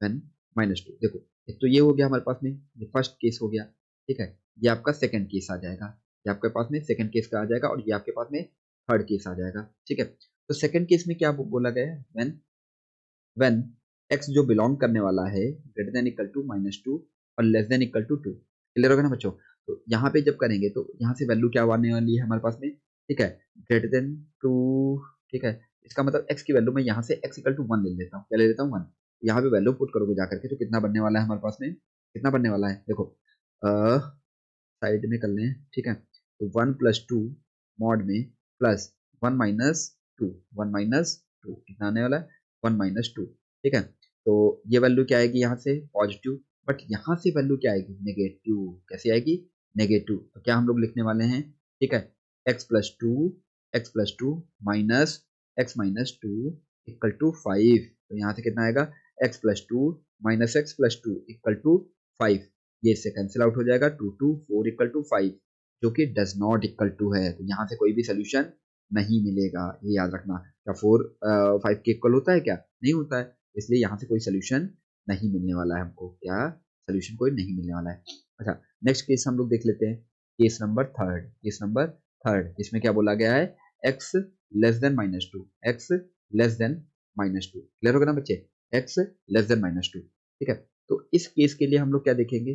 S1: n -2। देखो एक तो ये हो गया हमारे पास में, ये फर्स्ट केस हो गया, ठीक है। ये आपका सेकंड केस आ जाएगा, ये आपके पास में सेकंड केस का आ जाएगा, और ये आपके पास में थर्ड केस आ जाएगा, ठीक है। तो सेकंड केस में क्या बोला गया है, व्हेन x जो बिलोंग करने वाला है ग्रेटर देन इक्वल टू -2 और less than equal to 2। Clear होगा ना बच्चों, तो यहाँ पे जब करेंगे तो यहाँ से वैल्यू क्या आने वाली है हमारे पास में, ठीक है, ग्रेटर देन 2, ठीक है। इसका मतलब x की वैल्यू मैं यहाँ से x इक्वल टू 1 ले लेता हूँ, क्या ले लेता हूँ, 1। यहाँ पे वैल्यू पुट करोगे जाकर के तो कितना बनने वाला है हमारे पास में, कितना बनने वाला है, देखो साइड में कर लें, ठीक है। तो 1+2 मॉड में प्लस 1 - 2, 1 - 2 कितना आने वाला है, 1 - 2, ठीक है। तो ये वैल्यू क्या आएगी यहाँ से, पॉजिटिव, बट यहाँ से वैल्यू क्या आएगी, नेगेटिव, कैसी आएगी, नेगेटिव। तो क्या हम लोग लिखने वाले हैं, ठीक है, x+2 minus x-2 equal to 5। तो यहाँ से कितना आएगा, x+2 minus x+2 equal to 5। ये इससे कैंसिल आउट हो जाएगा, 2 - 2 4 इक्वल टू 5, जो कि डज नॉट इक्वल टू है, तो यहाँ से कोई भी सोल्यूशन नहीं मिलेगा, ये याद रखना। क्या 4 5 के इक्वल होता है क्या, नहीं होता है, इसलिए यहाँ से कोई सोल्यूशन नहीं मिलने वाला है हमको, क्या सोल्यूशन कोई नहीं मिलने वाला है। अच्छा नेक्स्ट केस हम लोग देख लेते हैं, केस नंबर थर्ड, इसमें क्या बोला गया है, x less than -2, x less than -2। Clear होगा ना बच्चे, x लेस देन -2, ठीक है। तो इस केस के लिए हम लोग क्या देखेंगे,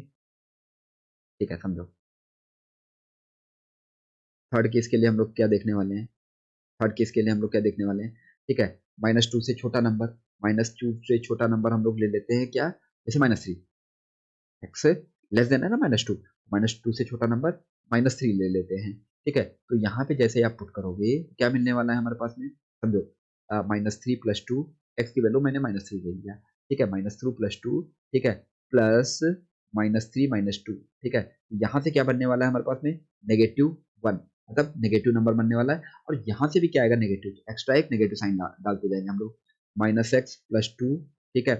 S1: ठीक है, समझो। थर्ड केस के लिए हम लोग क्या देखने वाले हैं, थर्ड केस के लिए हम लोग क्या देखने वाले हैं, ठीक है। -2 से छोटा नंबर, -2 से छोटा नंबर हम लोग ले लेते हैं क्या, जैसे -3, एक्स लेस देन है ना -2, -2 से छोटा नंबर -3 ले लेते हैं, ठीक है। तो यहाँ पे जैसे आप पुट करोगे क्या मिलने वाला है हमारे पास में, समझो, -3+2, एक्स की वैल्यू मैंने -3 ले लिया, ठीक है, -3+2, ठीक है, प्लस -3 - 2, ठीक है। यहाँ से क्या बनने वाला है हमारे पास में, -1। मतलब नेगेटिव नंबर बनने वाला है। और यहाँ से भी क्या आएगा, नेगेटिव, तो एक्स्ट्रा एक नेगेटिव साइन डालते जाएंगे हम लोग। -x+2, ठीक है,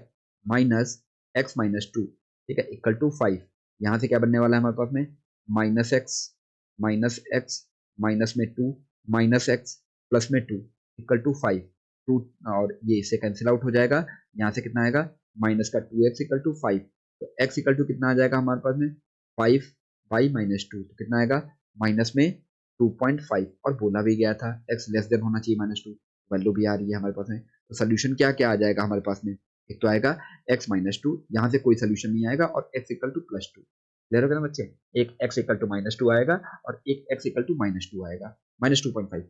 S1: -x-2, ठीक है, इक्वल टू 5। यहाँ से क्या बनने वाला है हमारे पास में, -x माइनस में 2 -x प्लस में 2 इक्वल टू 5। 2 और ये इससे कैंसिल आउट हो जाएगा। यहाँ से कितना आएगा, माइनस का 2x इक्वल टू 5। तो x इक्वल टू कितना आ जाएगा हमारे पास में, 5 बाई -2, तो कितना आएगा, माइनस में 2.5। और बोला भी गया था x लेस देन होना चाहिए -2, वैल्यू भी आ रही है हमारे पास में। तो सोल्यूशन क्या क्या आ जाएगा हमारे पास में, एक तो आएगा x-2, यहाँ से कोई सोल्यूशन नहीं आएगा, और x इक्वल टू +2। क्लियर हो गया ना बच्चे, एक x इक्वल टू -2 आएगा और एक x इक्वल टू -2 आएगा, -2.5।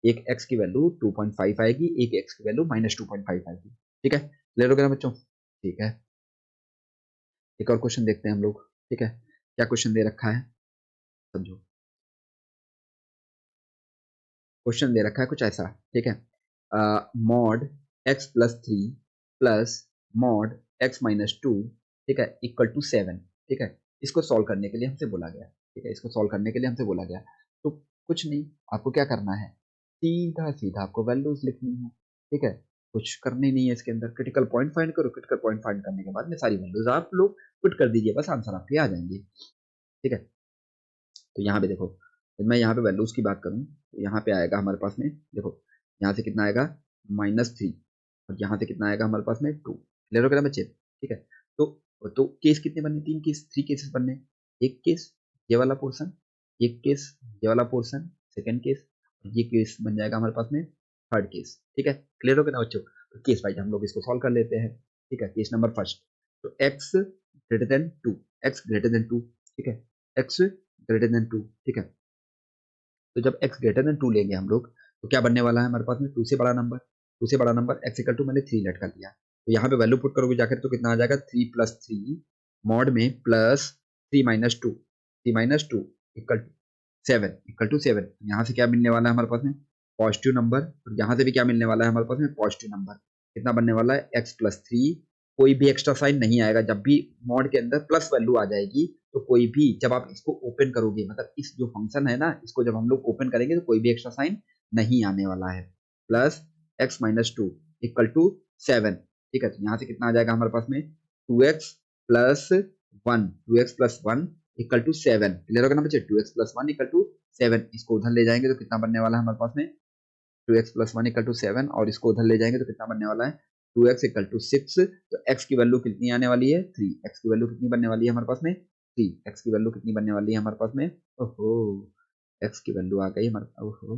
S1: एक x की वैल्यू 2.5 आएगी, एक x की वैल्यू -2.5 आएगी। ठीक है, क्लियर हो गया ना बच्चों। ठीक है, एक और क्वेश्चन देखते हैं हम लोग। ठीक है, क्या क्वेश्चन दे रखा है समझो। क्वेश्चन दे रखा है कुछ ऐसा, ठीक है, mod x+3 plus mod x-2, ठीक है, इक्वल टू 7। ठीक है, इसको सॉल्व करने के लिए हमसे बोला गया। ठीक है, इसको सॉल्व करने के लिए हमसे बोला गया। तो कुछ नहीं, आपको क्या करना है, सीधा सीधा आपको वैल्यूज लिखनी है। ठीक है, कुछ करने नहीं है इसके अंदर, क्रिटिकल पॉइंट फाइंड करो, क्रिटिकल पॉइंट फाइंड करने के बाद में सारी वैल्यूज आप लोग पुट कर दीजिए, बस आंसर आपके आ जाएंगे। ठीक है, तो यहाँ पे देखो, जब मैं यहाँ पे वैल्यूज की बात करूँ तो यहाँ पे आएगा हमारे पास में, देखो यहाँ से कितना आएगा, -3, और यहाँ से कितना आएगा हमारे पास में 2। क्लियर हो गया ना बच्चे। ठीक है, तो केस कितने बनने, 3 केस, 3 केसेस बनने। एक केस ये वाला पोर्सन, एक केस ये वाला पोर्सन, सेकेंड केस, ये केस बन जाएगा हमारे पास में थर्ड केस। ठीक है, क्लियर हो गया ना बच्चों। तो केस वाइज हम लोग इसको सॉल्व कर लेते हैं। ठीक है, केस नंबर फर्स्ट, तो x greater than 2, x greater than 2, ठीक है, x greater than 2, ठीक है। तो जब x greater than 2 लेंगे हम लोग, तो क्या बनने वाला है हमारे पास में, 2 से बड़ा नंबर, 2 से बड़ा नंबर, x इक्वल टू मैंने 3 लेट कर लिया, तो यहाँ पे वैल्यू पुट करोगे जाकर तो कितना आ जाएगा, 3+3 मॉड में plus 3-2, 3-2 equal to 7, equal to 7। यहाँ से क्या मिलने वाला है हमारे पास में, पॉजिटिव नंबर, और यहाँ से भी क्या मिलने वाला है हमारे पास में, पॉजिटिव नंबर। कितना बनने वाला है, x+3, कोई भी एक्स्ट्रा साइन नहीं आएगा। जब भी मॉड के अंदर प्लस वैल्यू आ जाएगी, तो कोई भी, जब आप इसको ओपन करोगे, मतलब इस जो फंक्शन है ना, इसको जब हम लोग ओपन करेंगे तो कोई भी एक्स्ट्रा साइन नहीं आने वाला है। Plus x-2 equal to 7। ठीक है, तो यहाँ से कितना आ जाएगा हमारे पास में, 2x plus 1, 2x plus 1 equal to 7। Clear होगा ना बच्चे, 2x प्लस 1 इक्वल टू 7। इसको उधर ले जाएंगे तो कितना बनने वाला है हमारे पास में, 2x प्लस 1 इक्वल टू 7, और इसको उधर ले जाएंगे तो कितना बनने वाला है, 2x इक्वल टू 6। तो x की वैल्यू कितनी आने वाली है, 3। x की वैल्यू कितनी बनने वाली है हमारे पास में, 3। x की वैल्यू कितनी बनने वाली है हमारे पास में, ओहो, x की वैल्यू आ गई हमारे, ओहो,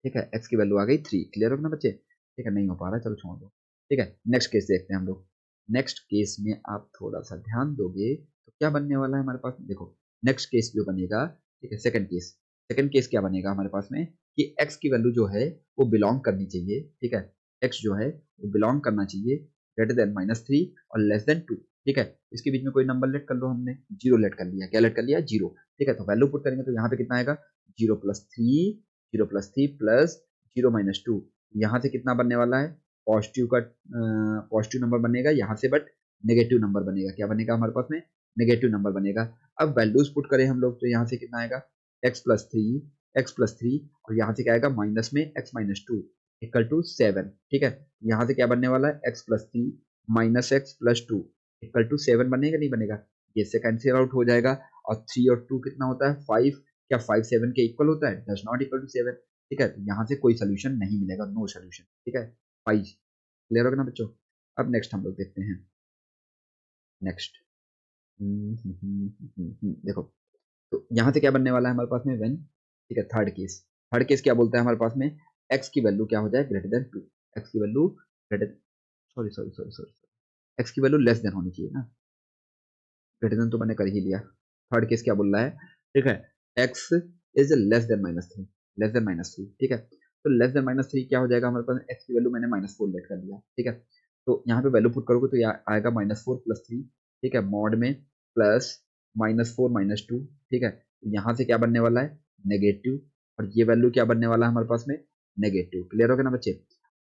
S1: ठीक है, x की वैल्यू आ गई 3। क्लियर हो ना बच्चे। ठीक है, नहीं हो पा रहा, चलो छोड़ दो। ठीक है, नेक्स्ट केस देखते हैं हम लोग। नेक्स्ट केस में आप थोड़ा सा ध्यान दोगे तो क्या बनने वाला है हमारे पास, देखो नेक्स्ट केस जो बनेगा, ठीक है, सेकंड केस, सेकंड केस क्या बनेगा हमारे पास में, कि x की वैल्यू जो है वो बिलोंग करनी चाहिए। ठीक है, x जो है वो बिलोंग करना चाहिए ग्रेटर देन -3 और लेस देन 2। ठीक है, इसके बीच में कोई नंबर लेट कर लो, हमने 0 लेट कर लिया, क्या लेट कर लिया, 0। ठीक है, तो वैल्यू पुट करेंगे तो यहाँ पे कितना आएगा, 0+3, 0+3 प्लस 0-2। यहाँ से कितना बनने वाला है, पॉजिटिव का पॉजिटिव नंबर बनेगा यहाँ से, बट नेगेटिव नंबर बनेगा, क्या बनेगा हमारे पास में, नेगेटिव नंबर बनेगा। अब वैल्यूज पुट करें हम लोग तो यहाँ से कितना आएगा, x+3 और यहाँ से क्या आएगा, माइनस में x-2 इक्वल टू 7। ठीक है, यहाँ से क्या बनने वाला है, x+3 minus x+2 equal to 7 बनेगा, नहीं बनेगा, ये से कैंसिल आउट हो जाएगा। और 3 और 2 कितना होता है, 5, क्या 5 7 के इक्वल होता है, डज नॉट इक्वल टू 7। ठीक है, तो यहाँ से कोई सोल्यूशन नहीं मिलेगा, नो सोल्यूशन। ठीक है, 5। क्लियर होगा ना बच्चों। अब नेक्स्ट हम लोग देखते हैं, नेक्स्ट देखो, तो यहाँ से क्या बनने वाला है हमारे पास में, व्हेन, ठीक है, थर्ड केस, थर्ड केस क्या बोलता है हमारे पास में, x की वैल्यू क्या हो जाए, ग्रेटर देन 2, x की value greater, sorry sorry sorry sorry, x की वैल्यू लेस देन होनी चाहिए ना, ग्रेटर देन तो मैंने कर ही लिया। थर्ड केस क्या बोल रहा है, ठीक है, x is less than -3, less than -3। ठीक है, तो लेस देन -3 क्या हो जाएगा हमारे पास, x की वैल्यू मैंने -4 लेट कर दिया। ठीक है, तो यहाँ पे वैल्यू पुट करोगे तो यहाँ आएगा -4 + 3, ठीक है, मॉड में प्लस -4 -2। ठीक है, तो यहाँ से क्या बनने वाला है, नेगेटिव, और ये वैल्यू क्या बनने वाला है हमारे पास में, नेगेटिव। क्लियर हो गया ना बच्चे।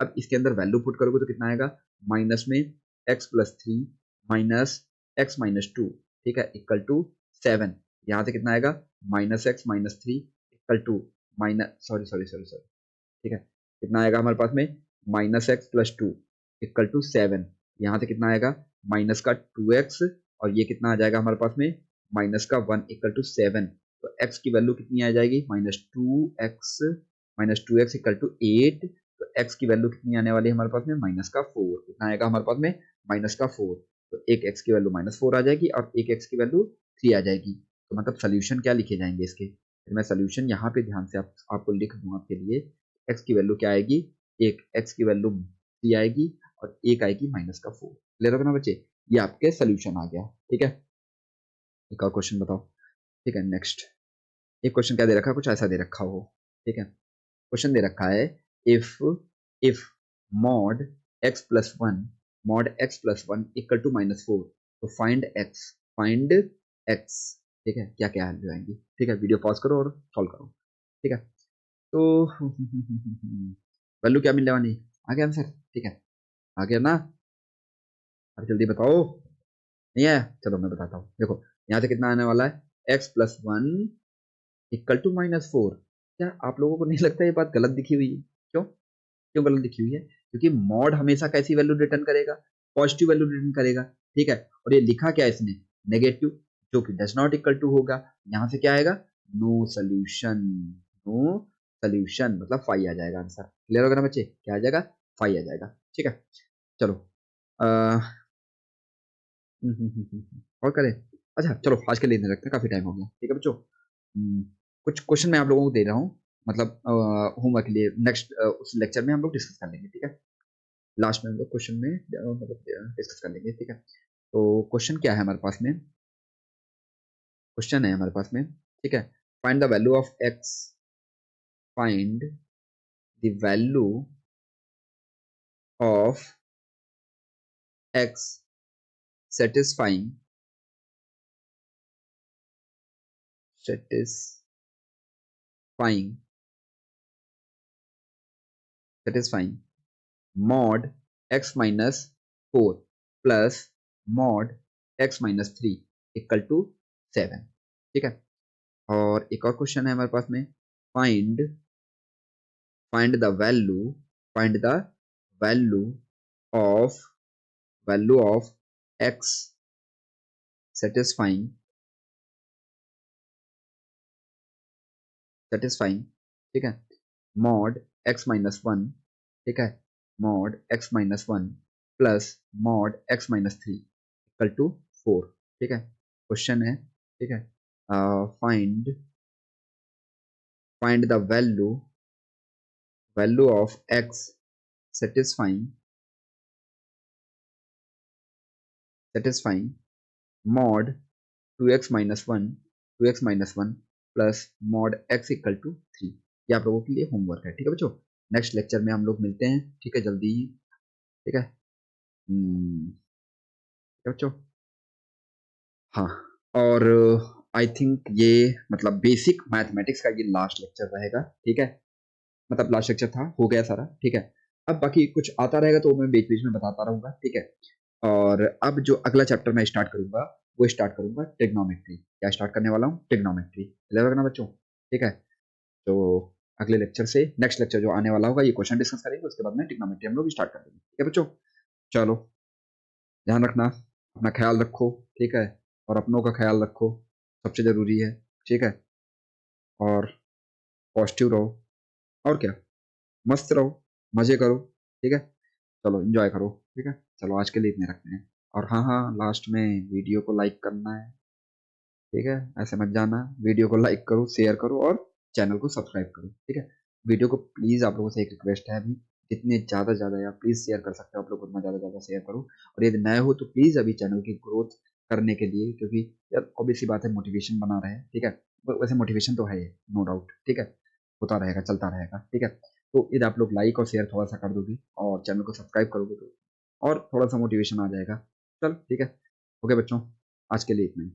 S1: अब इसके अंदर वैल्यू पुट करोगे तो कितना आएगा, माइनस में x+3 माइनस x-2, ठीक है, इक्वल टू 7। यहाँ से कितना आएगा, -x -3 equal to minus sorry, ठीक है, कितना आएगा हमारे पास में, -x+2 इक्वल टू 7। यहाँ से कितना आएगा, माइनस का 2x, और ये कितना आ जाएगा हमारे पास में, -1 इक्वल टू 7। तो x की वैल्यू कितनी आ जाएगी, -2x इक्वल टू 8। तो x की वैल्यू कितनी आने वाली है हमारे पास में, -4। कितना आएगा हमारे पास में, -4। तो एक x की वैल्यू -4 आ जाएगी और एक x की वैल्यू 3 आ जाएगी। तो मतलब सोल्यूशन क्या लिखे जाएंगे इसके, फिर मैं सोल्यूशन यहाँ पे ध्यान से आपको लिख दूँ आपके लिए। x की वैल्यू क्या आएगी, एक x की वैल्यू 3 आएगी और एक आएगी -4। क्लियर होगा ना बच्चे, ये आपके सोल्यूशन आ गया। ठीक है, एक और क्वेश्चन बताओ। ठीक है, नेक्स्ट एक क्वेश्चन क्या दे रखा है, कुछ ऐसा दे रखा हो। ठीक है, क्वेश्चन दे रखा है, if if mod x+1 equal to -4, तो फाइंड x। ठीक है, क्या क्या वैल्यू आएंगी। ठीक है, वीडियो पॉज करो और सॉल्व करो। ठीक है, तो वैल्यू क्या मिलने वाली, आ गया आंसर। ठीक है, आ गया ना, अरे जल्दी बताओ। नहीं है, चलो मैं बताता हूँ। देखो यहाँ से कितना आने वाला है, x+1 इक्वल टू -4। क्या आप लोगों को नहीं लगता ये बात गलत दिखी हुई है, क्यों क्यों गलत लिखी हुई है, क्योंकि मॉड हमेशा कैसी वैल्यू रिटर्न करेगा, पॉजिटिव वैल्यू रिटर्न करेगा। ठीक है, और ये लिखा क्या है इसने, नेगेटिव, जो कि डज नॉट इक्वल टू होगा। यहाँ से क्या आएगा, नो सोल्यूशन। नो सोल्यूशन मतलब 5 आ जाएगा आंसर। क्लियर होगा ना बच्चे, क्या आ जाएगा, 5 आ जाएगा। ठीक है, चलो और करें। अच्छा चलो आज के लिए इतने रखते हैं, काफी टाइम हो गया। ठीक है बच्चों, कुछ क्वेश्चन मैं आप लोगों को दे रहा हूँ, मतलब होमवर्क के लिए। नेक्स्ट उस लेक्चर में हम लोग डिस्कस कर लेंगे। ठीक है, लास्ट में हम लोग क्वेश्चन में मतलब डिस्कस कर लेंगे। ठीक है, तो क्वेश्चन क्या है हमारे पास में, क्वेश्चन है हमारे पास में। ठीक है, find the value of x, find the value of x satisfying satisfying satisfying mod x-4 plus mod x-3 equal to 7। ठीक है, और एक और क्वेश्चन है हमारे पास में, find find the value find the value of value of x satisfying satisfying ठीक है, मॉड x-1। ठीक है, mod x-1 plus mod x-3 equal to 4। ठीक है, क्वेश्चन है। ठीक है, find find the value of x satisfying mod 2x-1 plus mod x equal to 3। ये आप लोगों के लिए होमवर्क है। ठीक है बच्चों, नेक्स्ट लेक्चर में हम लोग मिलते हैं। ठीक है, जल्दी। ठीक है, ठीक है बच्चों, हाँ, और आई थिंक ये मतलब बेसिक मैथमेटिक्स का ये लास्ट लेक्चर रहेगा। ठीक है, मतलब लास्ट लेक्चर था, हो गया सारा। ठीक है, अब बाकी कुछ आता रहेगा तो मैं बीच बीच में बताता रहूंगा। ठीक है, और अब जो अगला चैप्टर मैं स्टार्ट करूंगा, वो स्टार्ट करूंगा ट्रिग्नोमेट्री। क्या स्टार्ट करने वाला हूँ, ट्रिग्नोमेट्री। क्लियर होगा ना बच्चों। ठीक है, तो अगले लेक्चर से नेक्स्ट लेक्चर जो आने वाला होगा, ये क्वेश्चन डिस्कस करेंगे, उसके बाद में ट्रिग्नोमेट्री हम लोग स्टार्ट कर देंगे। ठीक है बच्चों, चलो, ध्यान रखना, अपना ख्याल रखो। ठीक है, और अपनों का ख्याल रखो, सबसे जरूरी है। ठीक है, और पॉजिटिव रहो, और क्या, मस्त रहो, मजे करो। ठीक है, चलो एंजॉय करो। ठीक है, चलो आज के लिए इतने रखते हैं। और हाँ हाँ, लास्ट में वीडियो को लाइक करना है। ठीक है, ऐसे मत जाना, वीडियो को लाइक करो, शेयर करो और चैनल को सब्सक्राइब करो। ठीक है, वीडियो को प्लीज आप लोगों से एक रिक्वेस्ट है अभी, जितने ज्यादा ज्यादा यार प्लीज शेयर कर सकते हो आप लोग, उतना ज्यादा ज्यादा शेयर करो। और यदि नए हो तो प्लीज अभी चैनल की ग्रोथ करने के लिए, क्योंकि यार ऑब्वियस सी बात है, मोटिवेशन बना रहे। ठीक है, वैसे मोटिवेशन तो है, नो डाउट। ठीक है, होता रहेगा, चलता रहेगा। ठीक है, तो यदि आप लोग लाइक और शेयर थोड़ा सा कर दोगे और चैनल को सब्सक्राइब करोगे तो और थोड़ा सा मोटिवेशन आ जाएगा। चल ठीक है, ओके बच्चों, आज के लिए इतना ही।